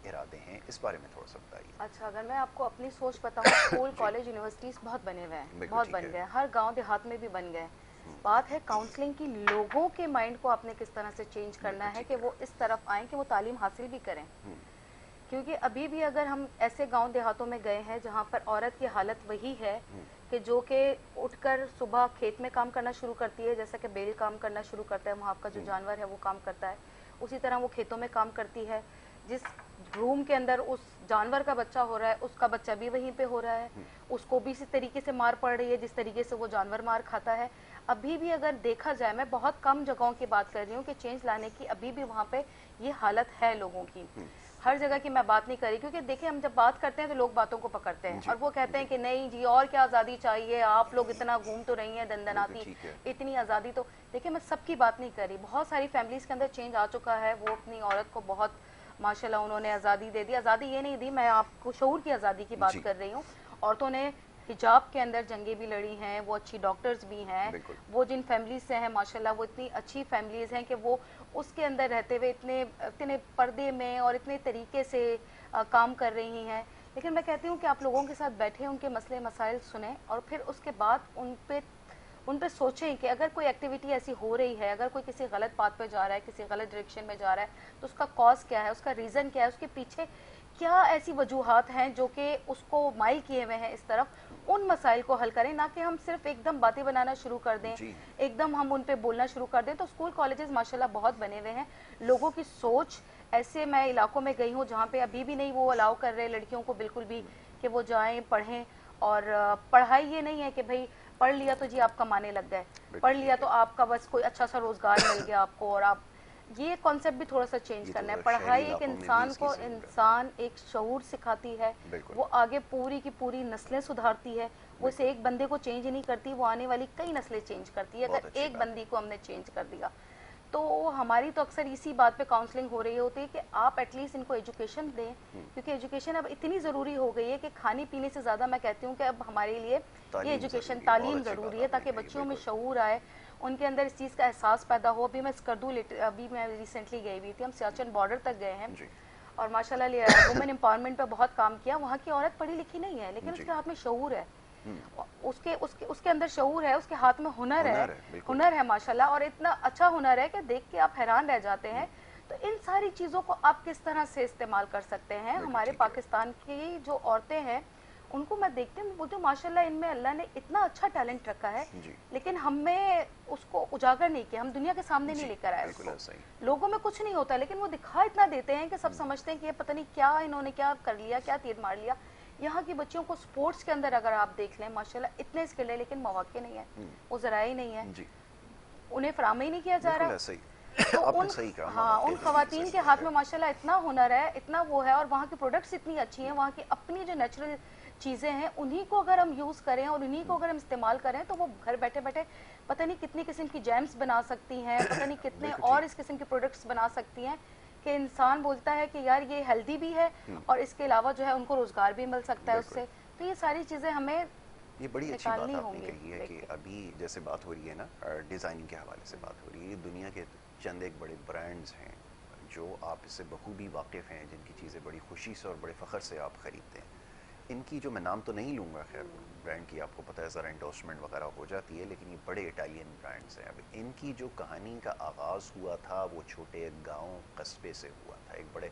इरादे हैं, इस बारे में थोड़ा सा बताइए। अच्छा, अगर मैं आपको अपनी सोच बताऊं, स्कूल, कॉलेज, यूनिवर्सिटीज़ बहुत बने हुए हैं, बहुत बन गए, हर गांव देहात में भी बन गए। बात है काउंसलिंग की, लोगों के माइंड को आपने किस तरह से चेंज करना है कि वो इस तरफ आएँ कि वो तालीम हासिल भी करें। क्योंकि अभी भी अगर हम ऐसे गांव देहातों में गए हैं जहां पर औरत की हालत वही है कि जो कि उठकर सुबह खेत में काम करना शुरू करती है, जैसा कि बैल काम करना शुरू करता है, वहाँ आपका जो जानवर है वो काम करता है, उसी तरह वो खेतों में काम करती है। जिस रूम के अंदर उस जानवर का बच्चा हो रहा है, उसका बच्चा भी वहीं पे हो रहा है, उसको भी इसी तरीके से मार पड़ रही है जिस तरीके से वो जानवर मार खाता है। अभी भी अगर देखा जाए, मैं बहुत कम जगहों की बात कर रही हूँ कि चेंज लाने की, अभी भी वहाँ पे ये हालत है लोगों की। हर जगह की मैं बात नहीं करी, क्योंकि देखिए हम जब बात करते हैं तो लोग बातों को पकड़ते हैं और वो कहते हैं कि नहीं जी और क्या आज़ादी चाहिए, आप लोग इतना घूम तो रही हैं दंदनाती, इतनी आज़ादी। तो देखिए मैं सबकी बात नहीं करी, बहुत सारी फैमिलीज़ के अंदर चेंज आ चुका है, वो अपनी औरत को बहुत माशाल्लाह उन्होंने आज़ादी दे दी। आज़ादी ये नहीं दी, मैं आपको शऊर की आज़ादी की बात कर रही हूँ। औरतों ने हिजाब के अंदर जंगें भी लड़ी हैं, वो अच्छी डॉक्टर्स भी हैं, वो जिन फैमिलीज से हैं माशाल्लाह वो इतनी अच्छी फैमिलीज हैं कि वो उसके अंदर रहते हुए इतने इतने पर्दे में और इतने तरीके से काम कर रही हैं। लेकिन मैं कहती हूँ कि आप लोगों के साथ बैठे, उनके मसले मसाइल सुने और फिर उसके बाद उन पे सोचें कि अगर कोई एक्टिविटी ऐसी हो रही है, अगर कोई किसी गलत बात पे जा रहा है, किसी गलत डायरेक्शन में जा रहा है, तो उसका कॉज क्या है, उसका रीज़न क्या है, उसके पीछे क्या ऐसी वजूहात हैं जो कि उसको माइल किए हुए हैं इस तरफ, उन मसाइल को हल करें। ना कि हम सिर्फ एकदम बातें बनाना शुरू कर दें, एकदम हम उन पे बोलना शुरू कर दें। तो स्कूल कॉलेजेस माशाल्लाह बहुत बने हुए हैं, लोगों की सोच ऐसे, मैं इलाकों में गई हूँ जहाँ पे अभी भी नहीं वो अलाउ कर रहे लड़कियों को बिल्कुल भी कि वो जाएं पढ़ें। और पढ़ाई ये नहीं है कि भाई पढ़ लिया तो जी आप कमाने लग गए, पढ़ लिया तो आपका बस कोई अच्छा सा रोजगार मिल गया आपको, और आप ये कॉन्सेप्ट भी थोड़ा सा चेंज करना है। पढ़ाई एक इंसान को एक शऊर सिखाती है, वो आगे पूरी की पूरी नस्लें सुधारती है, वो इसे एक बंदे को चेंज नहीं करती, वो आने वाली कई नस्लें चेंज करती है। अगर एक बंदी को हमने चेंज कर दिया तो हमारी तो अक्सर इसी बात पे काउंसलिंग हो रही होती है कि आप एटलीस्ट इनको एजुकेशन दें, क्योंकि एजुकेशन अब इतनी ज़रूरी हो गई है कि खाने पीने से ज़्यादा मैं कहती हूँ कि अब हमारे लिए ये एजुकेशन तालीम ज़रूरी है, ताकि बच्चों में शऊर आए, उनके अंदर इस चीज़ का एहसास पैदा हो। अभी मैं स्कर्दू अभी मैं रिसेंटली गई हुई थी, हम सियाचिन बॉर्डर तक गए हैं और माशाल्लाह वुमेन एम्पावरमेंट पे बहुत काम किया। वहाँ की औरत पढ़ी लिखी नहीं है, लेकिन उसके हाथ में शऊर है, उसके अंदर शऊर है, उसके हाथ में हुनर है माशाल्लाह, और इतना अच्छा हुनर है कि देख के आप हैरान रह जाते हैं। तो इन सारी चीज़ों को आप किस तरह से इस्तेमाल कर सकते हैं। हमारे पाकिस्तान की जो औरतें हैं उनको मैं देखती हूँ, बोलती हूँ माशाल्लाह इनमें अल्लाह ने इतना अच्छा टैलेंट रखा है, लेकिन हमें उसको उजागर नहीं किया, हम दुनिया के सामने नहीं लेकर आए उसको। लोगों में कुछ नहीं होता, लेकिन वो दिखा इतना देते हैं कि सब समझते हैं कि ये पता नहीं क्या इन्होंने क्या कर लिया, क्या तीर मार लिया। यहाँ की बच्चियों को स्पोर्ट्स के अंदर अगर आप देख लें माशाल्लाह इतने स्किल है, लेकिन मौके नहीं है, वो जरा ही नहीं है, उन्हें फराहम ही नहीं किया जा रहा। तो उन खवातीन के हाथ में माशाल्लाह इतना हुनर है, इतना वो है, और वहाँ की प्रोडक्ट्स इतनी अच्छी हैं, वहाँ की अपनी जो नेचुरल चीज़ें हैं उन्हीं को अगर हम यूज़ करें और उन्हीं को अगर हम इस्तेमाल करें तो वो घर बैठे बैठे पता नहीं कितनी किस्म की जैम्स बना सकती हैं, पता नहीं कितने और इस किस्म के प्रोडक्ट्स बना सकती हैं कि इंसान बोलता है कि यार ये हेल्दी भी है और इसके अलावा जो है उनको रोजगार भी मिल सकता है उससे। तो ये सारी चीज़ें हमें ये बड़ी अच्छी बात आपने कही है कि अभी जैसे बात हो रही है ना, डिज़ाइनिंग के हवाले से बात हो रही है, दुनिया के चंद एक बड़े ब्रांड्स हैं जो आप इससे बखूबी वाकिफ़ हैं, जिनकी चीज़ें बड़ी खुशी से और बड़े फ़ख्र से आप ख़रीदते हैं। इनकी जो मैं नाम तो नहीं लूँगा, खैर ब्रांड की आपको पता है ज़रा इंडोर्समेंट वगैरह हो जाती है, लेकिन ये बड़े इटालियन ब्रांड्स हैं। अब इनकी जो कहानी का आगाज़ हुआ था वो छोटे गांव कस्बे से हुआ था। एक बड़े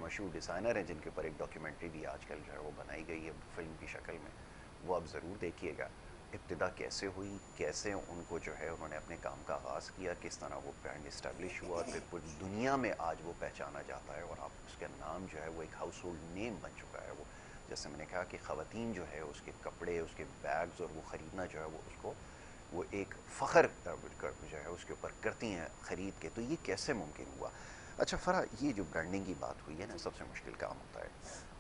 मशहूर डिज़ाइनर हैं जिनके ऊपर एक डॉक्यूमेंट्री भी आजकल जो है वो बनाई गई है फिल्म की शक्ल में, वो आप ज़रूर देखिएगा। इब्तिदा कैसे हुई, कैसे उनको जो है उन्होंने अपने काम का आगाज़ किया, किस तरह वो ब्रांड इस्टेब्लिश हुआ, फिर पूरी दुनिया में आज वो पहचाना जाता है और आप उसका नाम जो है वो एक हाउस होल्ड नेम बन चुका है। वो जैसे मैंने कहा कि ख़वातीन जो है उसके कपड़े, उसके बैग्स और वो ख़रीदना जो है वो उसको वो एक फ़ख्र जो है उसके ऊपर करती हैं ख़रीद के। तो ये कैसे मुमकिन हुआ? अच्छा फ़रा, ये जो ब्रांडिंग की बात हुई है ना, सबसे मुश्किल काम होता है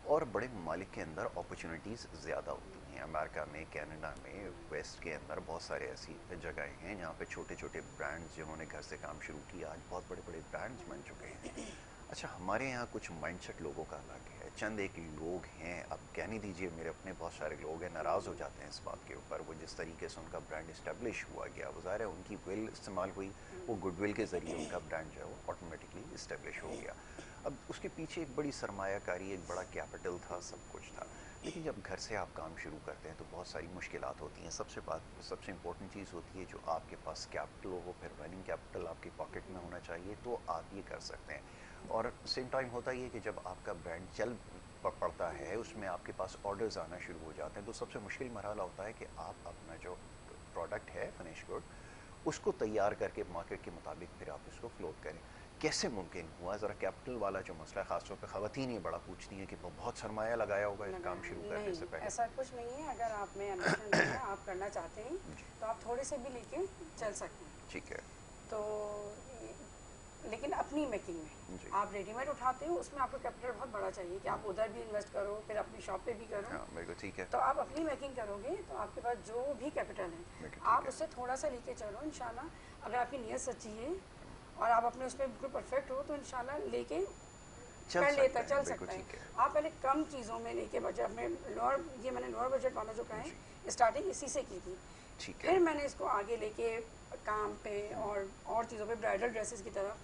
और बड़े ममालिक के अंदर अपॉर्चुनिटीज़ ज़्यादा होती हैं। अमेरिका में, कनाडा में, वेस्ट के अंदर बहुत सारे ऐसी जगहें हैं जहाँ पे छोटे छोटे ब्रांड्स जिन्होंने घर से काम शुरू किया आज बहुत बड़े बड़े ब्रांड्स बन चुके हैं। अच्छा, हमारे यहाँ कुछ माइंडसेट लोगों का अलग है, चंद एक लोग हैं, अब कहने दीजिए मेरे अपने बहुत सारे लोग हैं, नाराज़ हो जाते हैं इस बात के ऊपर, वो जिस तरीके से उनका ब्रांड इस्टेब्लिश हुआ गया, वो ज़ाहिर है उनकी विल इस्तेमाल हुई, वो गुडविल के ज़रिए उनका ब्रांड जो है वो ऑटोमेटिकली इस्टेब्लिश हो गया। अब उसके पीछे एक बड़ी सरमायाकारी, एक बड़ा कैपिटल था, सब कुछ था, लेकिन जब घर से आप काम शुरू करते हैं तो बहुत सारी मुश्किलात होती हैं। सबसे इम्पोर्टेंट चीज़ होती है जो आपके पास कैपिटल हो, फिर रनिंग कैपिटल आपकी पॉकेट में होना चाहिए, तो आप ये कर सकते हैं। और सेम टाइम होता ही है कि जब आपका ब्रांड चल पड़ता है, उसमें आपके पास ऑर्डर्स आना शुरू हो जाते हैं, तो सबसे मुश्किल मरहला होता है कि आप अपना जो प्रोडक्ट है फिनिश गुड, उसको तैयार करके मार्केट के मुताबिक फिर आप उसको फ्लोट करें। कैसे मुमकिन हुआ? ज़रा कैपिटल वाला जो मसला है, ख़ासतौर पर ख़वातीन ये बड़ा पूछती हैं कि बहुत सरमाया लगाया होगा इस काम शुरू करने से पहले। ऐसा कुछ नहीं है, अगर आप में एम्बिशन है, आप करना चाहते हैं तो आप थोड़े से भी लेके चल सकते हैं। ठीक है। तो लेकिन अपनी मेकिंग में आप रेडीमेड उठाते हो, उसमें आपको कैपिटल बहुत बड़ा चाहिए कि आप उधर भी इन्वेस्ट करो, फिर अपनी शॉप पे भी करो। हाँ, मेरे को ठीक है। तो आप अपनी मेकिंग करोगे तो आपके पास जो भी कैपिटल है आप उससे थोड़ा सा लेके चलो इंशाल्लाह। अगर आपकी नीयत सच्ची है और आप अपने उसमें बिल्कुल परफेक्ट हो तो इंशाल्लाह लेके चल कर लेता सकता है, है, चल बिल्कुल सकता है। ठीक है। आप पहले कम चीज़ों में लेके बजट में ये मैंने लोअर बजट वाला जो कहा है स्टार्टिंग इसी से की थी। ठीक है। फिर मैंने इसको आगे लेके काम पे और चीज़ों पे ब्राइडल ड्रेसेस की तरफ,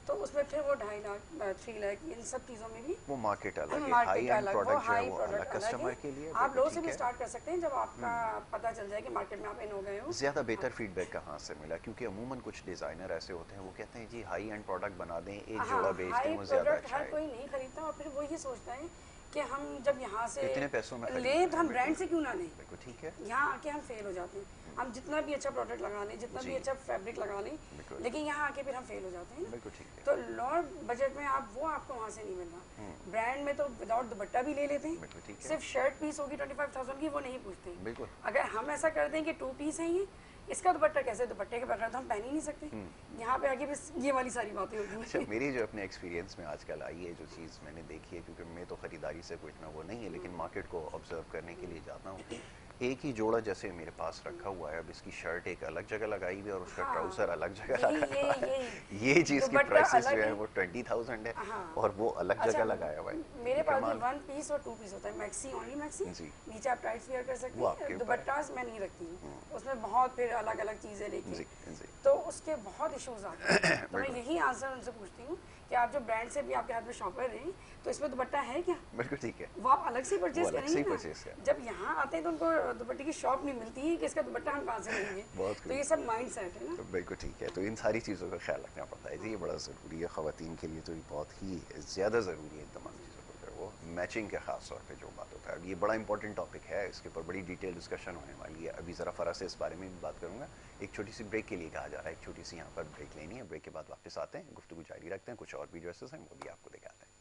तो उसमें फिर वो 2.5 लाख 3 लाख इन सब चीज़ों में भी वो मार्केट अलग है, हाई मार्केट एंड अलग, वो प्रोडक्ट जो है हाई वो अलग प्रोडक्ट अलग कस्टमर के है। लिए, आप बिल्कुल लो से ठीक भी है। स्टार्ट कर सकते हैं जब आपका पता चल जाए कि मार्केट में आप इन हो गए हो। ज़्यादा बेहतर फीडबैक कहाँ से मिला? क्योंकि अमूमन कुछ डिज़ाइनर ऐसे होते हैं वो कहते हैं जी हाई एंड प्रोडक्ट बना दें, एक हाँ, जोड़ा बेच दें, हाई वो ज़्यादा प्रोडक्ट अच्छा हर है। कोई नहीं खरीदता और फिर वो ये सोचता है कि हम जब यहाँ से इतने पैसों में खरीदते लें तो हैं, हम ब्रांड बिल्कुल। से क्यों ना लें। बिल्कुल ठीक है। यहाँ आके हम फेल हो जाते हैं। हम जितना भी अच्छा प्रोडक्ट लगा लें, जितना जी। भी अच्छा फैब्रिक लगा लें, बिल्कुल। लेकिन यहाँ आके फिर हम फेल हो जाते हैं ना। बिल्कुल ठीक है। तो लोअर बजट में आप वो आपको वहाँ से नहीं मिल रहा। ब्रांड में तो विदाउट दुपट्टा भी ले लेते हैं, बिल्कुल ठीक है। सिर्फ शर्ट पीस होगी 25,000 की, वो नहीं पूछते। बिल्कुल। अगर हम ऐसा कर दें कि 2 पीस है ये, इसका दुपट्टा कैसे, दुपट्टे के बगैर तो हम पहन ही नहीं सकते। यहाँ पे आके बस ये वाली सारी बातें होती अच्छा, हैं। मेरी जो अपने एक्सपीरियंस में आजकल आई है जो चीज़ मैंने देखी है, क्योंकि मैं तो ख़रीदारी से कोई इतना वो नहीं है, लेकिन मार्केट को ऑब्जर्व करने के लिए जाता हूँ। एक ही जोड़ा जैसे मेरे पास रखा हुआ है, अब इसकी शर्ट एक अलग जगह लगाई हुई है और उसका हाँ, ट्राउज़र अलग जगह यही- लगाया हुआ है। यही- ये चीज़ की दुपट्टा प्राइसेस अलग जो है है। वो 20,000 है हाँ। और वो अलग अच्छा, जगह लगाया हुआ है। मेरे पास भी कमाल। 1 पीस और 2 पीस होता है, मैक्सी ओनली मैक्सी। जी। नीचे आप टाइट वेयर कर सकते वो आपके हैं। ऊपर दुपट्टास मैं नहीं रखती हूँ, उसमें बहुत फिर अलग अलग चीज़ें लेके, जी जी। तो उसके बहुत इश्यूज आते हैं। तो मैं यही आंसर उनसे पूछती हूँ कि आप जो ब्रांड से भी आपके हाथ में शॉपर हैं, तो इसमें दुपट्टा है क्या? बिल्कुल ठीक है। वो आप अलग से वो परचेज अलग से करेंगे ही ना। purchase करें। जब यहाँ आते हैं तो उनको दुपट्टे की शॉप नहीं मिलती है कि इसका दुपट्टा हम कहाँ से लेंगे। बहुत तो ये सब माइंड सेट है ना। तो बिल्कुल ठीक है। तो इन सारी चीज़ों का ख्याल रखना पड़ता है जी, ये बड़ा ज़रूरी है ख़वातीन के लिए, तो ये बहुत ही ज़्यादा ज़रूरी है इन तमाम चीज़ों को, जो वो मैचिंग के ख़ास तौर पे जो बात होता है। अब ये बड़ा इंपॉर्टेंट टॉपिक है, इसके ऊपर बड़ी डिटेल डिस्कशन होने वाली है। अभी ज़रा फ़रा से इस बारे में भी बात करूँगा। एक छोटी सी ब्रेक के लिए कहा जा रहा है, एक छोटी सी यहाँ पर ब्रेक लेनी है। ब्रेक के बाद वापस आते हैं, गुफ्तगू जारी रखते हैं, कुछ और भी ड्रेसेस हैं वो भी आपको दिखाते हैं।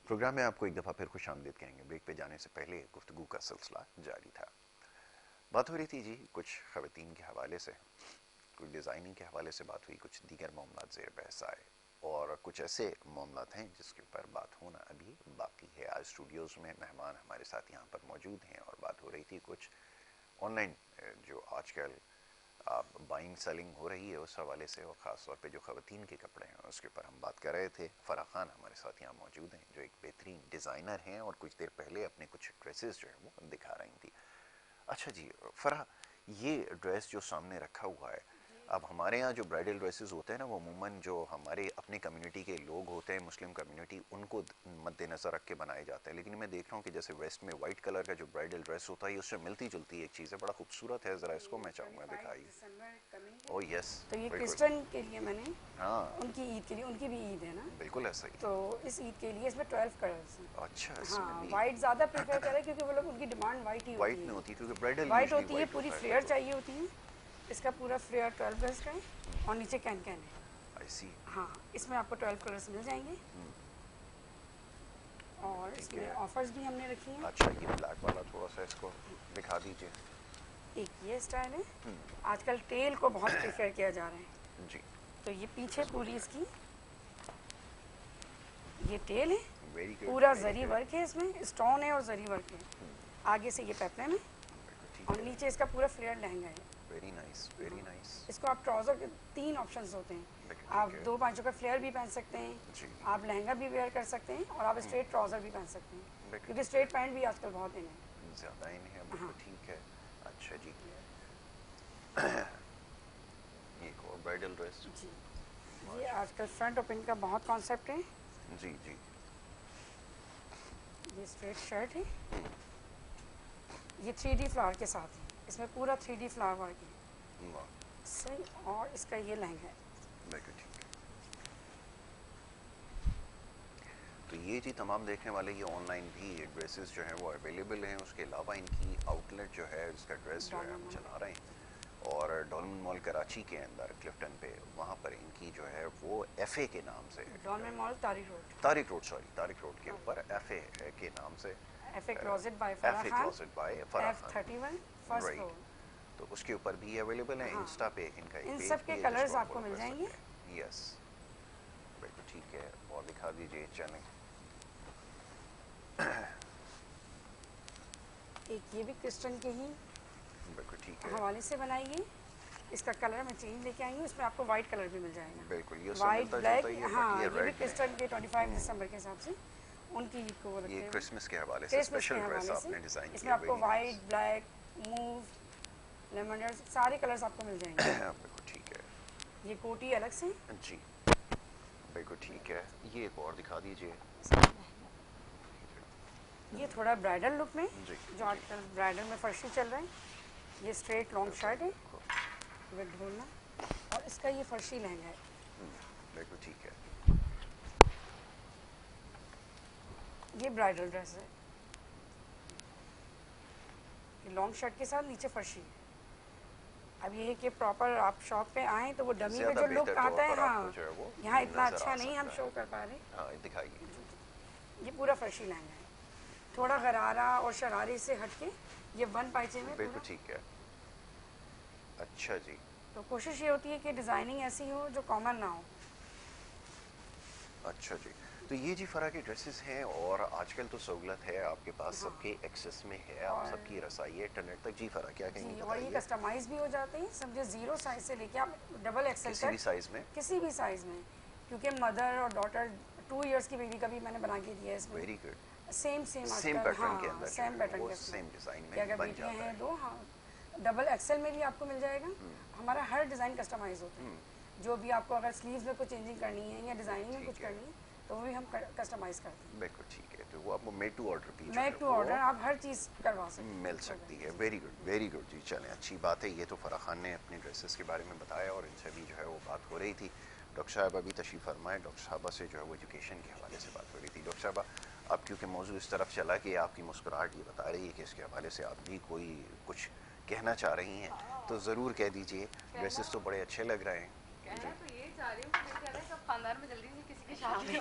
प्रोग्राम में आपको एक दफ़ा फिर खुश आमदीद कहेंगे। ब्रेक पे जाने से पहले गुफ्तगू का सिलसिला जारी था। बात हो रही थी जी कुछ ख़वातीन के हवाले से, कुछ डिज़ाइनिंग के हवाले से बात हुई, कुछ दीगर मामलात ज़ेर बहस आए और कुछ ऐसे मामलात हैं जिसके ऊपर बात होना अभी बाकी है। आज स्टूडियोज़ में मेहमान हमारे साथ यहाँ पर मौजूद हैं और बात हो रही थी कुछ ऑनलाइन जो आजकल बाइंग सेलिंग हो रही है उस हवाले से, और ख़ास तौर पे जो ख़वातीन के कपड़े हैं उसके ऊपर हम बात कर रहे थे। फ़राह खान हमारे साथ यहाँ मौजूद हैं जो एक बेहतरीन डिज़ाइनर हैं और कुछ देर पहले अपने कुछ ड्रेसेस जो है वो दिखा रही थी। अच्छा जी फ़राह, ये ड्रेस जो सामने रखा हुआ है, अब हमारे यहाँ जो ब्राइडल ड्रेसेस होते हैं ना, वो अमूमन जो हमारे अपने कम्युनिटी के लोग होते हैं, मुस्लिम कम्युनिटी, उनको मद्देनज़र रख के बनाए जाते हैं। लेकिन मैं देख रहा हूँ कि जैसे वेस्ट में वाइट कलर का जो ब्राइडल ड्रेस होता है उससे मिलती जुलती एक चीज़ है, बड़ा खूबसूरत है। ज़रा इसको मैं चाहूँगा दिखाइए। ओह यस, तो ये बिल्कुल। क्रिश्चियन के लिए मैंने, हाँ उनकी ईद के लिए, उनकी भी ईद है ना, बिल्कुल ऐसा ही। तो इस ईद के लिए इसमें 12 कलर्स हैं। अच्छा, इसमें हाँ, भी वाइट ज़्यादा प्रेफर करें क्योंकि वो लोग, उनकी डिमांड वाइट ही वाइट होती में है। होती है क्योंकि ब्राइडल वाइट होती है, पूरी फ्लेयर चाहिए होती है। इसका पूरा फ्लेयर 12 गज का है और नीचे कैन कैन है। आई सी। हाँ, इसमें आपको 12 कलर्स मिल जाएंगे और इसमें ऑफर्स भी हमने रखी हैं। अच्छा, ये ब्लैक वाला थोड़ा सा इसको दिखा दीजिए। एक ये स्टाइल है, आजकल टेल को बहुत प्रेफर किया जा रहा है, जी तो ये पीछे पूरी इसकी ये टेल है, वेरी गुड। पूरा जरी वर्क है, इसमें स्टोन है और जरी वर्क है। आगे से ये पेपलम है और नीचे इसका पूरा फ्लेयर लहंगा है। Very nice, very nice. इसको आप ट्राउजर के 3 ऑप्शंस होते हैं, ठीक आप है। 2 पाँचों का फ्लेयर भी पहन सकते जी। हैं, आप लहंगा भी वेयर कर सकते हैं और आप स्ट्रेट ट्राउजर भी पहन सकते हैं, बिल्कुल। क्योंकि स्ट्रेट पैंट भी आजकल बहुत इन है। ज़्यादा इन है, बिल्कुल हाँ। ठीक है। अच्छा जी ये एक और ब्राइडल ड्रेस। जी, ये आजकल फ्रंट ओपन का बहुत कॉन्सेप्ट है। जी जी। ये स्ट्रेट शर्ट है, ये 3D फ्लावर के साथ है, इसमें पूरा 3D फ्लावर वर्क है वाह, सही, और इसका ये लहंगा है। बिल्कुल ठीक है। तो ये जी तमाम देखने वाले ये ऑनलाइन भी ड्रेसेस जो हैं वो अवेलेबल हैं। उसके अलावा इनकी आउटलेट जो है, इसका ड्रेस जो है हम चला रहे हैं और डॉल्मन मॉल कराची के अंदर क्लिफ्टन पे, वहाँ पर इनकी जो है वो FA के नाम से, Dolmen mall Tariq road, Tariq road, sorry Tariq road के ऊपर FA के नाम से, FA closet by FA Farah Khan, closet by Farah Khan, F31 first Right. Floor. तो उसके ऊपर भी अवेलेबल है। हाँ। इंस्टा पे इनका एक इन पेज सब के भी है कलर्स जिसको आप आपको follow मिल कर जाएंगे। सकते हैं। यस, बिल्कुल ठीक है। और दिखा दीजिए, चलें। एक ये भी क्रिस्टन के ही बिल्कुल ठीक है। हवाले से बनाइए। इसका कलर मैं चेंज लेके आई हूँ, इसमें आपको वाइट कलर भी मिल जाएगा। बिल्कुल, ये वाइट ब्लैक, हाँ ये भी रेड क्रिस्टन के 25 दिसंबर के हिसाब से उनकी को वो रखते ये हैं। क्रिसमस के हवाले से क्रिसमस के स्पेशल ड्रेस हवाले आपने से डिजाइन इसमें किया। आपको वाइट, ब्लैक, मूव, लेमंडर सारे कलर्स आपको मिल जाएंगे। बिल्कुल ठीक है। ये कोटी अलग से जी बिल्कुल ठीक है। ये एक और दिखा दीजिए। ये थोड़ा ब्राइडल लुक में, जी, जो आजकल ब्राइडल में फर्शी चल रहा है। ये स्ट्रेट लॉन्ग शर्ट है विद ढोलना, और इसका ये फर्शी लहंगा है। बिल्कुल ठीक है। ये ब्राइडल ड्रेस है, ये लॉन्ग शर्ट के साथ नीचे फर्शी है। अब ये है कि प्रॉपर आप शॉप पे आए तो वो डमी में जो लुक आता है, हाँ यहाँ इतना अच्छा नहीं हम शो कर पा रहे। हाँ दिखाइए। ये पूरा फर्शी लहंगा है, थोड़ा गरारा और शरारे से हटके, ये वन पाइचे में बिल्कुल ठीक है। अच्छा जी। तो कोशिश ये होती है कि डिजाइनिंग ऐसी हो जो कॉमन ना हो। अच्छा जी, तो ये जी फरा की ड्रेसेस हैं और आजकल तो सहूलत है आपके पास, सबके एक्सेस में है, आप सबकी रसाई है इंटरनेट तक। जी फरा क्या कहेंगे? और ये कस्टमाइज भी हो जाते हैं, समझे जीरो साइज से लेके आप डबल एक्सेल किसी भी साइज में, किसी भी साइज में, क्योंकि मदर और डॉटर 2 इयर्स की बेबी का भी मैंने बना के दिया है इसमें। Very good. सेम पैटर्न के अंदर, सेम पैटर्न के सेम डिजाइन में अगर बन बेटियां जाता हैं है। दो, हाँ डबल एक्सेल में भी आपको मिल जाएगा। हमारा हर डिज़ाइन कस्टमाइज होता है, जो भी आपको अगर स्लीव्स में कुछ चेंजिंग करनी है या डिज़ाइनिंग में कुछ करनी है तो वो भी हम कस्टमाइज करते हैं। बिल्कुल ठीक है। तो वो आपको मेड टू ऑर्डर भी, मेड टू ऑर्डर आप हर चीज़ करवा सकते हैं, मिल सकती है। वेरी गुड, वेरी गुड जी। चलें, अच्छी बात है। ये तो फरा खान ने अपने ड्रेसेस के बारे में बताया और इनसे भी जो है वो बात हो रही थी। डॉक्टर साहब अभी तशरीफ़ फरमाए। डॉक्टर साहबा से जो है वो एजुकेशन के हवाले से बात हो रही थी। डॉक्टर साहबा, अब क्योंकि मौजू इस तरफ चला कि आपकी मुस्कुराहट ये बता रही है कि इसके हवाले से आप भी कोई कुछ कहना चाह रही हैं, तो ज़रूर कह दीजिए। ड्रेसेस तो बड़े अच्छे लग रहे हैं। कहना तो ये चाह रही हूँ कि दिल कर रहा है सब खानदान में जल्दी से किसी की शादी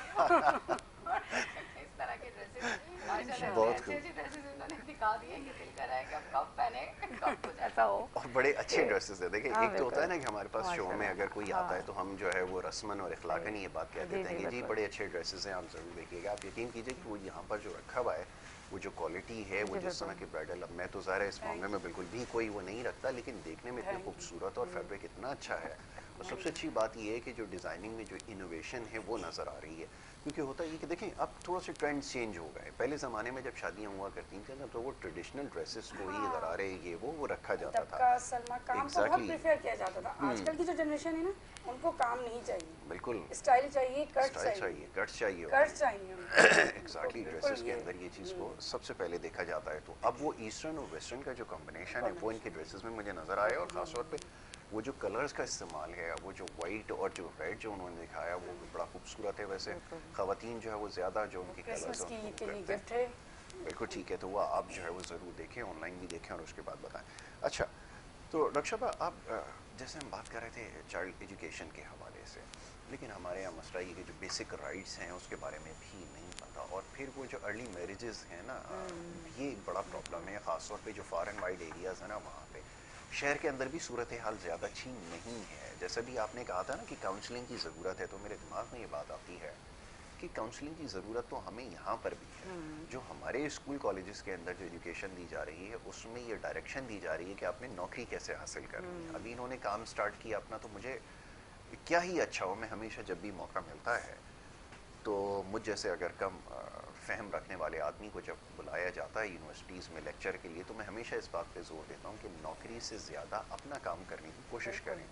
इस तरह के ड्रेसेस माशाल्लाह बहुत अच्छे अच्छे ड्रेसेस इन्होंने दिखा दिए कि दिल कर रहा है कि अब कब पहने, कब कुछ ऐसा हो। और बड़े अच्छे ड्रेसेस है। देखिए, हाँ, एक तो होता है ना कि हमारे पास शो में अगर कोई हाँ। आता है तो हम जो है वो रस्मन और इखलाकन ये बात कहते हैं कि जी बड़े अच्छे ड्रेसेस हैं, आप ज़रूर देखिएगा। आप यकीन कीजिए कि वो यहाँ पर जो रखा हुआ है, वो जो क्वालिटी है, वो जिस तरह की ब्राइडल, अब मैं तो ज़ाहिर है इस मामले में बिल्कुल भी कोई वो नहीं रखता, लेकिन देखने में इतनी खूबसूरत और फैब्रिक इतना अच्छा है। और सबसे अच्छी बात ये है कि जो डिज़ाइनिंग में जो इनोवेशन है वो नज़र आ रही है। क्योंकि होता ये कि देखें, अब थोड़ा सा ट्रेंड्स चेंज हो गए। पहले ज़माने में जब शादियाँ हुआ करती थी ना, तो वो ट्रेडिशनल ड्रेसेस को ही गरारे ये वो रखा जाता था। सलमा काम को बहुत प्रेफर किया जाता था। आजकल की जो जनरेशन है ना, उनको काम नहीं चाहिए, बिल्कुल स्टाइल चाहिए, कट चाहिए, कट्स चाहिए, एग्जैक्टली। ड्रेसेस के अंदर ये चीज़ को सबसे पहले देखा जाता है। तो अब वो ईस्टर्न और वेस्टर्न का जो कॉम्बिनेशन है वो इनके ड्रेसेस में मुझे नज़र आया। और ख़ासतौर पे वो जो कलर्स का इस्तेमाल है, वो जो वाइट और जो रेड जो उन्होंने दिखाया, वो बड़ा खूबसूरत है। वैसे ख़वातीन जो है वो ज़्यादा जो उनके कलर्स हैं, बिल्कुल ठीक है। तो वो आप जो है वो ज़रूर देखें, ऑनलाइन भी देखें और उसके बाद बताएं। अच्छा, तो डॉक्टर साहब, आप जैसे हम बात कर रहे थे चाइल्ड एजुकेशन के हवाले से, लेकिन हमारे यहाँ मसला ये कि जो बेसिक राइट्स हैं उसके बारे में भी नहीं पता। और फिर वो जो अर्ली मैरिजेस हैं ना, ये एक बड़ा प्रॉब्लम है, ख़ासतौर पे जो फार एंड वाइड एरियाज़ है ना, वहाँ पे। शहर के अंदर भी सूरत हाल ज़्यादा अच्छी नहीं है। जैसे भी आपने कहा था ना कि काउंसलिंग की ज़रूरत है, तो मेरे दिमाग में ये बात आती है कि काउंसलिंग की ज़रूरत तो हमें यहाँ पर भी है। जो हमारे स्कूल कॉलेजेस के अंदर जो एजुकेशन दी जा रही है, उसमें ये डायरेक्शन दी जा रही है कि आपने नौकरी कैसे हासिल करनी है। अभी इन्होंने काम स्टार्ट किया अपना, तो मुझे क्या ही अच्छा हो, मैं हमेशा जब भी मौका मिलता है तो मुझ जैसे अगर कम फ़हम रखने वाले आदमी को जब बुलाया जाता है यूनिवर्सिटीज़ में लेक्चर के लिए, तो मैं हमेशा इस बात पे जोर देता हूँ कि नौकरी से ज़्यादा अपना काम करने की कोशिश करें।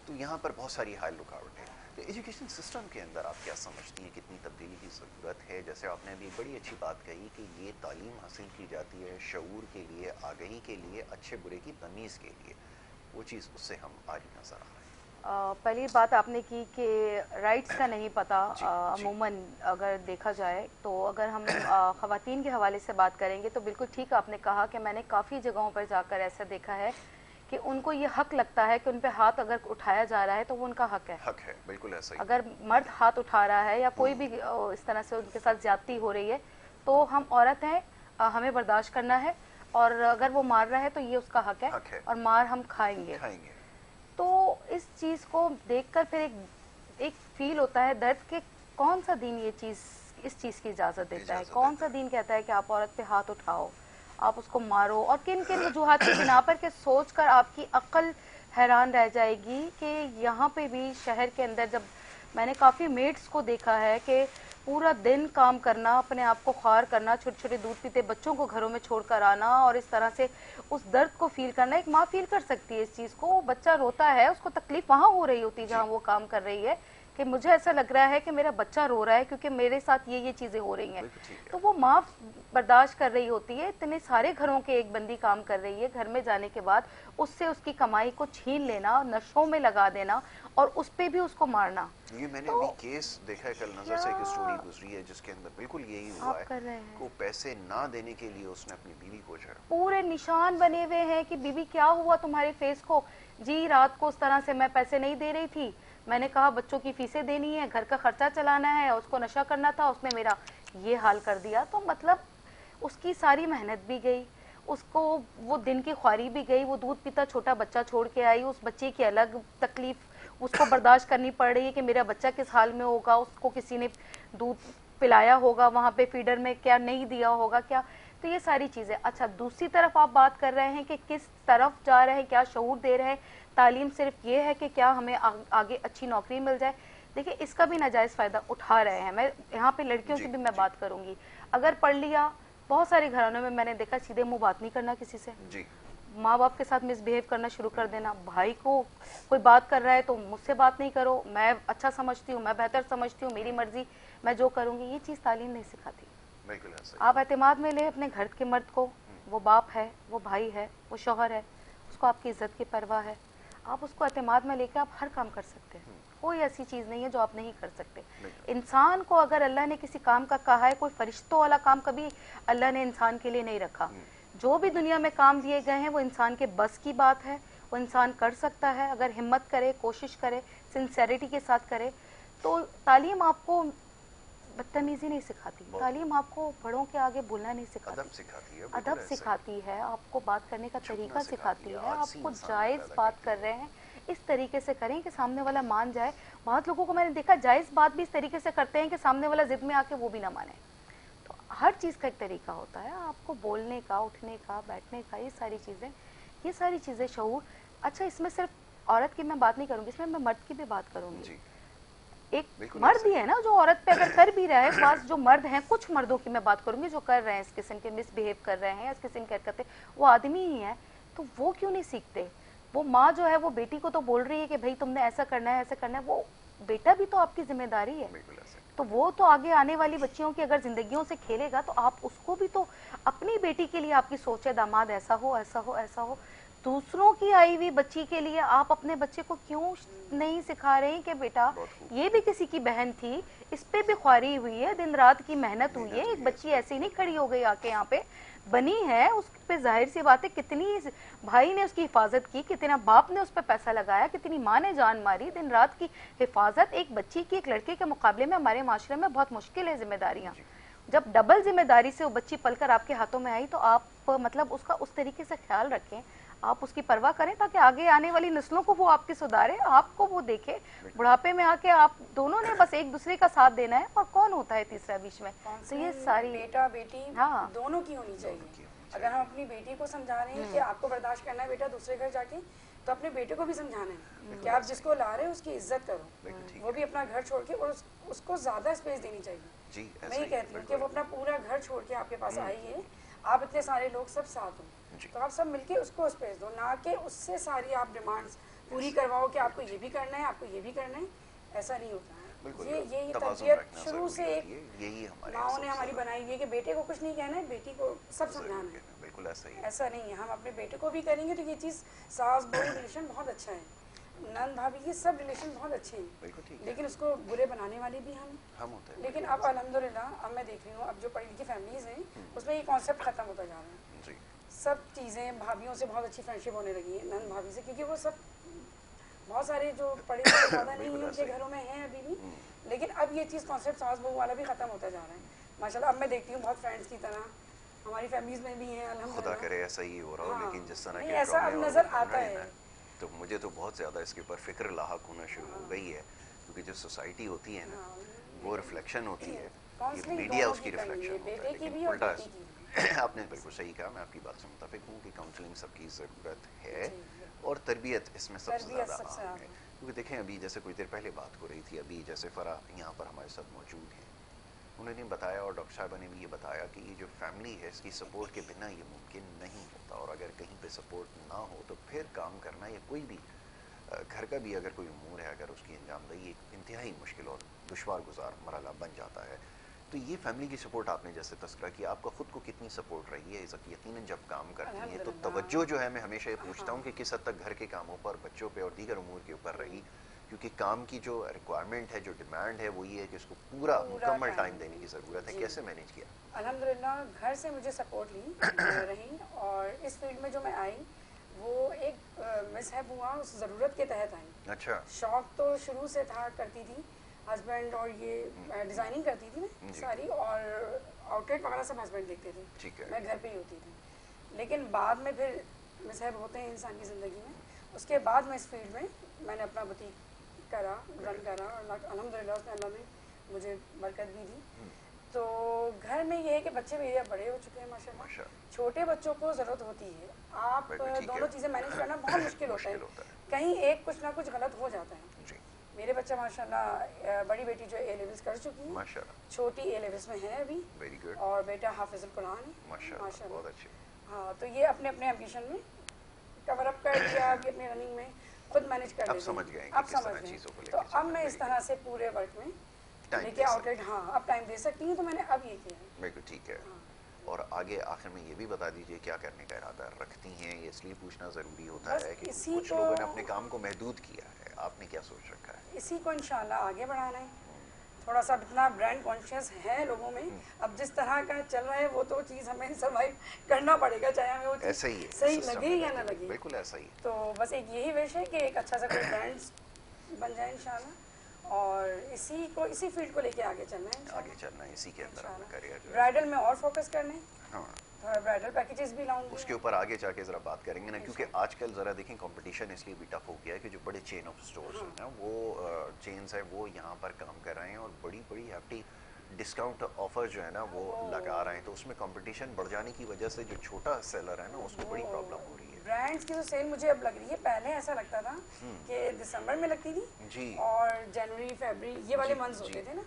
तो यहाँ पर बहुत सारी हाल रुकावट है। तो एजुकेशन सिस्टम के अंदर आप क्या समझती हैं, कितनी तब्दीली की ज़रूरत है? जैसे आपने अभी बड़ी अच्छी बात कही कि ये तालीम हासिल की जाती है शऊर के लिए, आगही के लिए, अच्छे बुरे की तमीज़ के लिए, वो चीज़ उससे हम आज नज़र आ रहे हैं। पहली बात आपने की कि राइट्स का नहीं पता। अमूमन अगर देखा जाए तो अगर हम ख़वातीन के हवाले से बात करेंगे तो बिल्कुल ठीक आपने कहा कि मैंने काफ़ी जगहों पर जाकर ऐसा देखा है कि उनको ये हक लगता है कि उन पे हाथ अगर उठाया जा रहा है तो वो उनका हक है। बिल्कुल ऐसा ही। अगर मर्द हाथ उठा रहा है या कोई भी इस तरह से उनके साथ ज्यादती हो रही है तो हम औरत हैं, हमें बर्दाश्त करना है, और अगर वो मार रहा है तो ये उसका हक है और मार हम खाएंगे। तो इस चीज़ को देखकर फिर एक फील होता है दर्द के कौन सा दीन ये चीज़, इस चीज़ की इजाज़त देता है? कौन सा दीन कहता है कि आप औरत पे हाथ उठाओ, आप उसको मारो? और किन किन वजूहात की बिना पर के सोच कर आपकी अक्ल हैरान रह जाएगी कि यहाँ पे भी शहर के अंदर जब मैंने काफ़ी मेड्स को देखा है कि पूरा दिन काम करना, अपने आप को ख्वार करना, छोटे छोटे दूध पीते बच्चों को घरों में छोड़कर आना और इस तरह से उस दर्द को फील करना। एक माँ फील कर सकती है इस चीज़ को, बच्चा रोता है, उसको तकलीफ वहाँ हो रही होती है जहाँ वो काम कर रही है कि मुझे ऐसा लग रहा है कि मेरा बच्चा रो रहा है क्योंकि मेरे साथ ये चीज़ें हो रही हैं। तो वो माँ बर्दाश्त कर रही होती है, इतने सारे घरों के एक बंदी काम कर रही है, घर में जाने के बाद उससे उसकी कमाई को छीन लेना, नशों में लगा देना और उस पे भी उसको मारना। ये मैंने अभी केस देखा है, कल नजर से एक स्टोरी गुजरी है जिसके अंदर बिल्कुल यही हुआ है को पैसे ना देने के लिए उसने अपनी बीवी को छेड़ा। पूरे निशान बने हुए हैं कि बीवी क्या हुआ तुम्हारे फेस को? जी रात को उस तरह से मैं पैसे नहीं दे रही थी, मैंने कहा बच्चों की फीसें देनी है, घर का खर्चा चलाना है, उसको नशा करना था, उसने मेरा ये हाल कर दिया। तो मतलब उसकी सारी मेहनत भी गई, उसको वो दिन की ख्वारी भी गई, वो दूध पीता छोटा बच्चा छोड़ के आई, उस बच्चे की अलग तकलीफ उसको बर्दाश्त करनी पड़ रही है कि मेरा बच्चा किस हाल में होगा, उसको किसी ने दूध पिलाया होगा, वहाँ पे फीडर में क्या नहीं दिया होगा क्या। तो ये सारी चीज़ें। अच्छा, दूसरी तरफ आप बात कर रहे हैं कि किस तरफ जा रहे हैं, क्या शऊर दे रहे हैं। तालीम सिर्फ ये है कि क्या हमें आगे अच्छी नौकरी मिल जाए। देखिए, इसका भी नाजायज़ फ़ायदा उठा रहे हैं। मैं यहाँ पे लड़कियों की भी मैं बात करूँगी। अगर पढ़ लिया, बहुत सारे घरानों में मैंने देखा सीधे मुंह बात नहीं करना किसी से, माँ बाप के साथ मिसबिहेव करना शुरू कर देना। भाई को कोई बात कर रहा है तो मुझसे बात नहीं करो, मैं अच्छा समझती हूँ, मैं बेहतर समझती हूँ, मेरी मर्जी, मैं जो करूँगी। ये चीज़ तालीम नहीं सिखाती। आप एतमाद में ले अपने घर के मर्द को, वो बाप है, वो भाई है, वो शौहर है, उसको आपकी इज्जत की परवाह है, आप उसको एतमाद में लेकर आप हर काम कर सकते हैं। कोई ऐसी चीज़ नहीं है जो आप नहीं कर सकते। इंसान को अगर अल्लाह ने किसी काम का कहा है, कोई फरिश्तों वाला काम कभी अल्लाह ने इंसान के लिए नहीं रखा। जो भी दुनिया में काम दिए गए हैं वो इंसान के बस की बात है, वो इंसान कर सकता है अगर हिम्मत करे, कोशिश करे, सिंसेरिटी के साथ करे। तो तालीम आपको बदतमीजी नहीं सिखाती, तालीम आपको बड़ों के आगे बोलना नहीं सिखाती, अदब सिखाती है, आपको बात करने का तरीका सिखाती है। आपको जायज़ बात कर रहे हैं इस तरीके से करें कि सामने वाला मान जाए। बहुत लोगों को मैंने देखा जायज़ बात भी इस तरीके से करते हैं कि सामने वाला जिद में आके वो भी ना माने। तो हर चीज़ का एक तरीका होता है, आपको बोलने का, उठने का, बैठने का, ये सारी चीज़ें शऊर। अच्छा, इसमें सिर्फ औरत की मैं बात नहीं करूँगी, इसमें मैं मर्द की भी बात करूँगी। एक मर्द ही है ना जो औरत पे अगर कर भी रहा है, पास जो मर्द हैं, कुछ मर्दों की मैं बात करूंगी जो कर रहे हैं इस किस्म के मिसबिहेव कर रहे हैं, इस किस्म की हरकतें, वो आदमी ही है। तो वो क्यों नहीं सीखते? वो माँ जो है वो बेटी को तो बोल रही है कि भाई तुमने ऐसा करना है, ऐसा करना है, वो बेटा भी तो आपकी जिम्मेदारी है। तो वो तो आगे आने वाली बच्चियों की अगर जिंदगियों से खेलेगा तो आप उसको भी तो, अपनी बेटी के लिए आपकी सोच है दामाद ऐसा हो, ऐसा हो, ऐसा हो। दूसरों की आई हुई बच्ची के लिए आप अपने बच्चे को क्यों नहीं सिखा रहे हैं कि बेटा ये भी किसी की बहन थी, इस पे भी ख्वारी हुई है, दिन रात की मेहनत हुई है, एक बच्ची ऐसे ही नहीं खड़ी हो गई आके यहाँ पे बनी है, उस पे जाहिर सी बात है कितनी भाई ने उसकी हिफाजत की, कितना बाप ने उस पर पैसा लगाया, कितनी माँ ने जान मारी। दिन रात की हिफाजत एक बच्ची की एक लड़के के मुकाबले में हमारे माशरे में बहुत मुश्किल है जिम्मेदारियाँ। जब डबल जिम्मेदारी से वो बच्ची पलकर आपके हाथों में आई तो आप मतलब उसका उस तरीके से ख्याल रखें, आप उसकी परवाह करें ताकि आगे आने वाली नस्लों को वो आपकी सुधारे, आपको वो देखे। बुढ़ापे में आके आप दोनों ने बस एक दूसरे का साथ देना है और कौन होता है तीसरा बीच में। तो ये सारी बेटा बेटी दोनों की होनी चाहिए। अगर हम अपनी बेटी को समझा रहे हैं कि आपको बर्दाश्त करना है बेटा दूसरे घर जाके, तो अपने बेटे को भी समझाना है कि आप जिसको ला रहे हो उसकी इज्जत करो, वो भी अपना घर छोड़ के, और उसको ज्यादा स्पेस देनी चाहिए। मैं ये कहती हूँ कि वो अपना पूरा घर छोड़ के आपके पास आई है, आप इतने सारे लोग सब साथ हो, तो आप सब मिलके उसको स्पेस दो, ना कि उससे सारी आप डिमांड्स पूरी करवाओ कि आपको ये भी करना है, आपको ये भी करना है। ऐसा नहीं होता है। ये तरबियत शुरू से एक माओ ने हमारी बनाई हुई है कि बेटे को कुछ नहीं कहना है, बेटी को सब समझाना है। बिल्कुल ऐसा नहीं है। हम अपने बेटे को भी करेंगे तो ये चीज़ सास बहू रिलेशन बहुत अच्छा है, नंद भाभी ये सब रिलेशन बहुत अच्छे हैं, लेकिन उसको बुरे बनाने वाले भी हम होते हैं। लेकिन अब अल्हम्दुलिल्लाह अब मैं देख रही हूँ, अब जो पढ़ी लिखी फैमिलीज हैं उसमें ये कॉन्सेप्ट खत्म होता जा रहा है। सब चीज़ें, भाभीयों से बहुत अच्छी फ्रेंडशिप होने लगी है, नंद भाभी से, क्योंकि वो सब बहुत सारे जो पढ़े लिखे ज़्यादा नहीं है उनके घरों में हैं अभी भी, लेकिन अब ये चीज़ कॉन्सेप्ट सास बहू वाला भी खत्म होता जा रहा है माशाल्लाह। अब मैं देखती हूँ बहुत फ्रेंड्स की तरह हमारी फैमिलीज में भी हैं अल्हम्दुलिल्लाह। खुदा करे ऐसा ही हो रहा हो, लेकिन जिस तरह के ऐसा अब नज़र आता है तो मुझे तो बहुत ज़्यादा इसके ऊपर फ़िक्र लाहक होना शुरू हो गई है, क्योंकि जो सोसाइटी होती है ना वो रिफ्लेक्शन होती है, ये काउंसलिंग मीडिया दोनों उसकी की करनी है, रिफ्लेक्शन होता है, बेटे की लेकिन भी और उल्टा बेटी की भी। आपने बिल्कुल सही कहा, मैं आपकी बात से मुताफिक हूँ कि काउंसलिंग सबकी ज़रूरत है जी बिल्कुल। और तरबियत इसमें सबसे तरबियत ज़्यादा सबसे अहम है। ज़्यादा। क्योंकि देखें, अभी जैसे कुछ देर पहले बात हो रही थी, अभी जैसे फ़रा यहाँ पर हमारे साथ मौजूद हैं, उन्होंने बताया और डॉक्टर साहबा ने भी ये बताया कि ये जो फैमिली है इसकी सपोर्ट के बिना ये मुमकिन नहीं होता, और अगर कहीं पे सपोर्ट ना हो तो फिर काम करना या कोई भी घर का भी अगर कोई उमूर है, अगर उसकी अंजामदही एक इंतहाई मुश्किल और दुश्वार गुजार मरहला बन जाता है। तो ये फैमिली की सपोर्ट आपने जैसे तस्करा किया, आपका ख़ुद को कितनी सपोर्ट रही है यकीनन जब काम करती हैं तो अल्हम्दुलिल्लाह। तवज्जो जो है, मैं हमेशा ये पूछता हूँ हाँ कि किस हद तक घर के कामों पर, बच्चों पे और दीगर उमूर के ऊपर रही, क्योंकि काम की जो रिक्वायरमेंट है, जो डिमांड है, वो ये है कि उसको पूरा पूरा मुकम्मल टाइम देने की ज़रूरत है। जी कैसे मैनेज किया? अल्हम्दुलिल्लाह घर से मुझे सपोर्ट ली रही, और इस फील्ड में जो मैं आई वो एक मिसहैप हुआ, उस ज़रूरत के तहत आई। अच्छा। शौक तो शुरू से था, करती थी हस्बैंड, और ये डिज़ाइनिंग करती थी मैं जी। सारी, और आउटलेट वगैरह सब हस्बैंड देखते थे, ठीक है। मैं घर पे ही होती थी। लेकिन बाद में फिर मिसहैप होते हैं इंसान की ज़िंदगी में। उसके बाद मैं इस फील्ड में मैंने अपना बुटीक करा, रन करा, और अल्हम्दुलिल्लाह उसमें अल्लाह ने मुझे बरकत भी दी। तो घर में ये है कि बच्चे मेरे अब बड़े हो चुके हैं माशाल्लाह। माशा छोटे बच्चों को ज़रूरत होती है, आप बिल्कुल ठीक दोनों है। चीज़ें मैनेज करना बहुत मुश्किल होता मुश्किल है, होता है। कहीं एक कुछ ना कुछ गलत हो जाता है। जी। मेरे बच्चा माशाल्लाह, बड़ी बेटी जो ए लेवल्स कर चुकी है, माशाल्लाह। छोटी ए लेवल्स में है अभी, वेरी गुड। और बेटा हाफिजुल कुरान है माशाल्लाह, बहुत अच्छे। हाँ, तो ये अपने अपने एम्बिशन में कवर अप कर दिया, अभी अपनी रनिंग में खुद मैनेज कर अब लेते समझ हैं। गए कि अब किस समझ तरह गए, चीज़ों को तो लेके अब चलना मैं है। इस तरह से पूरे वर्क में टाइम लेके दे आउटलेट, सकते हाँ अब टाइम दे सकती हूँ, तो मैंने अब ये किया है। बिल्कुल ठीक है। हाँ। और आगे आखिर में ये भी बता दीजिए, क्या करने का इरादा रखती हैं? ये इसलिए पूछना ज़रूरी होता बस है कि इसी कुछ को लोगों ने अपने काम को महदूद किया है, आपने क्या सोच रखा है? इसी को इंशाल्लाह आगे बढ़ाना है। थोड़ा सा इतना ब्रांड कॉन्शियस है लोगों में, अब जिस तरह का चल रहा है वो तो चीज़ हमें सर्वाइव करना पड़ेगा, चाहे हमें वो ऐसा ही चीज़ है, सही सिस्टम लगे में या ना रहते हुए लगे। बिल्कुल ऐसा ही है। तो बस एक यही विश है कि एक अच्छा सा कोई ब्रांड बन जाए इंशाल्लाह, और इसी फील्ड को लेके आगे चलना है आगे चलना है, इसी के अंदर अपना करियर जो है। ब्राइडल में और फोकस करना है, हाँ, थोड़ा ब्राइडल पैकेजेस भी लाऊंगी उसके ऊपर आगे जाके ज़रा बात करेंगे ना, क्योंकि आजकल ज़रा देखें कंपटीशन इसलिए भी टफ हो गया है कि जो बड़े चेन ऑफ स्टोर्स हैं ना, वो चेन्स हैं, वो यहाँ पर काम कर रहे हैं और बड़ी बड़ी हैप्टी डिस्काउंट ऑफर जो है ना वो लगा रहे हैं, तो उसमें कंपटीशन बढ़ जाने की वजह से जो छोटा सेलर है ना, उसको बड़ी प्रॉब्लम हो रही है। ब्रांड्स की जो सेल मुझे अब लग रही है, पहले ऐसा लगता था कि दिसंबर में लगती थी जी। और जनवरी फरवरी ये वाले जी, मंथ्स जी। होते थे ना,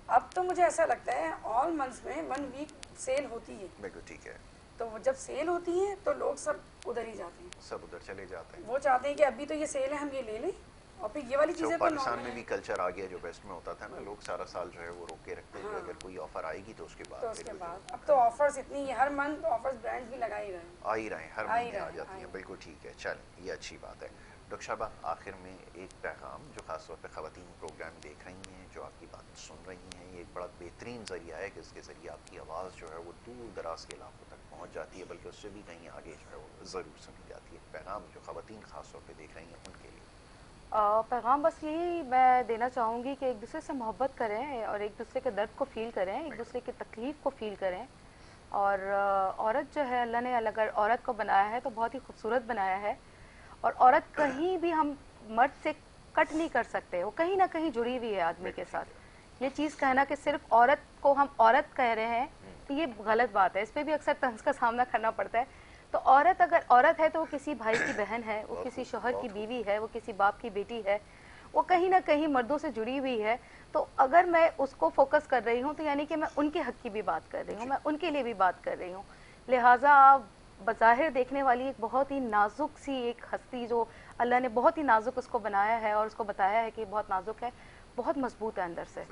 अब तो मुझे ऐसा लगता है ऑल मंथ्स में 1 वीक सेल होती है। बिल्कुल ठीक है। तो वो जब सेल होती है तो लोग सब उधर ही जाते हैं, सब उधर चले जाते हैं। वो चाहते हैं कि अभी तो ये सेल है, हम ये ले लें, और फिर ये वाली तो चीज़ें तो पाकिस्तान नॉर्मल में भी है। कल्चर आ गया जो वेस्ट में होता था ना, लोग सारा साल जो है वो रोक के रखते थे, हाँ। अगर कोई ऑफर आएगी तो उसके बाद तो फिर उसके वो बाद जो अब तो ऑफर्स इतनी, हर मंथ ऑफर्स ब्रांड्स भी लगा ही रहे हैं। आ ही रहे हैं, हर आ ही महीने आ रहे हैं, जाती आ हैं। ही बिल्कुल ठीक है, चल ये अच्छी बात है। डॉक्टर साहबा, आखिर में एक पैगाम जो ख़ासतौर पर ख़वातीन प्रोग्राम देख रही हैं, जो आपकी बात सुन रही हैं, ये एक बड़ा बेहतरीन ज़रिया है कि इसके ज़रिए आपकी आवाज़ जो है वो दूर दराज के इलाकों तक पहुँच जाती है, बल्कि उससे भी कहीं आगे जो है वो ज़रूर सुनी जाती है। पैगाम जो ख़वातीन ख़ासतौर पर देख रही हैं उनके लिए। पैगाम बस यही मैं देना चाहूँगी कि एक दूसरे से मोहब्बत करें और एक दूसरे के दर्द को फ़ील करें, एक दूसरे की तकलीफ़ को फ़ील करें। और औरत जो है, अल्लाह ने अगर औरत को बनाया है तो बहुत ही खूबसूरत बनाया है, और औरत कहीं भी हम मर्द से कट नहीं कर सकते, वो कहीं ना कहीं जुड़ी हुई है आदमी के साथ। ये चीज़ कहना कि सिर्फ औरत को हम औरत कह रहे हैं, तो ये गलत बात है, इस पर भी अक्सर तंज का सामना करना पड़ता है। तो औरत अगर औरत है तो वो किसी भाई की बहन है, वो किसी शौहर की बीवी है, वो किसी बाप की बेटी है, वो कहीं ना कहीं मर्दों से जुड़ी हुई है। तो अगर मैं उसको फोकस कर रही हूँ तो यानी कि मैं उनके हक की भी बात कर रही हूँ, मैं उनके लिए भी बात कर रही हूँ। लिहाजा बज़ाहिर देखने वाली एक बहुत ही नाजुक सी एक हस्ती, जो अल्लाह ने बहुत ही नाजुक उसको बनाया है और उसको बताया है कि बहुत नाजुक है, बहुत मजबूत है अंदर से।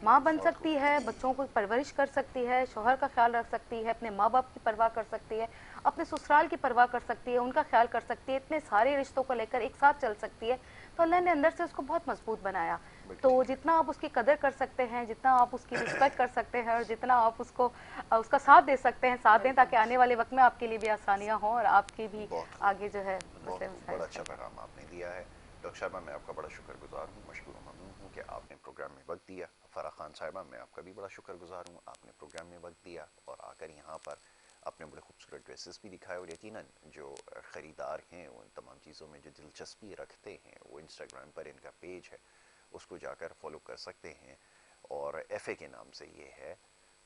माँ बन सकती है, बच्चों को परवरिश कर सकती है, शौहर का ख्याल रख सकती है, अपने माँ बाप की परवाह कर सकती है, अपने ससुराल की परवाह कर सकती है, उनका ख्याल कर सकती है, इतने सारे रिश्तों को लेकर एक साथ चल सकती है। तो अल्लाह ने अंदर से उसको बहुत मजबूत बनाया। तो जितना आप उसकी कदर कर सकते हैं, जितना आप उसकी रिस्पेक्ट कर सकते हैं, और जितना आप उसका साथ दे सकते हैं, साथ दें, ताकि आने वाले वक्त में आपके लिए भी आसानियाँ हों और आपकी भी आगे जो है बड़ा अच्छा पैगाम आपने दिया है। डॉक्टर साहबा, मैं आपका बड़ा शुक्रगुजार हूँ, मशकूर ममनून हूँ कि आपने प्रोग्राम में वक्त दिया। फ़रा खान साहिबा, मैं आपका भी बड़ा शुक्रगुजार हूँ, आपने प्रोग्राम में वक्त दिया और आकर यहाँ पर आपने बड़े खूबसूरत ड्रेसेस भी दिखाए, और यकीनन जो ख़रीदार हैं वो इन तमाम चीज़ों में जो दिलचस्पी रखते हैं, वो इंस्टाग्राम पर इनका पेज है, उसको जाकर फॉलो कर सकते हैं। और FA के नाम से ये है,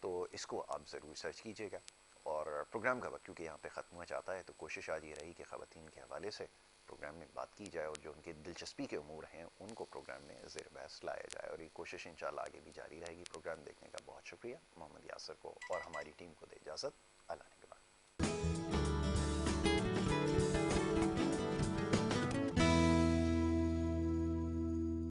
तो इसको आप ज़रूर सर्च कीजिएगा। और प्रोग्राम का वक्त क्योंकि यहाँ पे ख़त्म हो जाता है, तो कोशिश आज ये रही कि ख़वातीन के हवाले से प्रोग्राम में बात की जाए और जो उनके दिलचस्पी के उमूर हैं उनको प्रोग्राम में ज़ेर बहस लाया जाए, और ये कोशिश इंशाल्लाह आगे भी जारी रहेगी। प्रोग्राम देखने का बहुत शुक्रिया। मोहम्मद यासर को और हमारी टीम को दे इजाज़त। अल्लाह ने के बाद।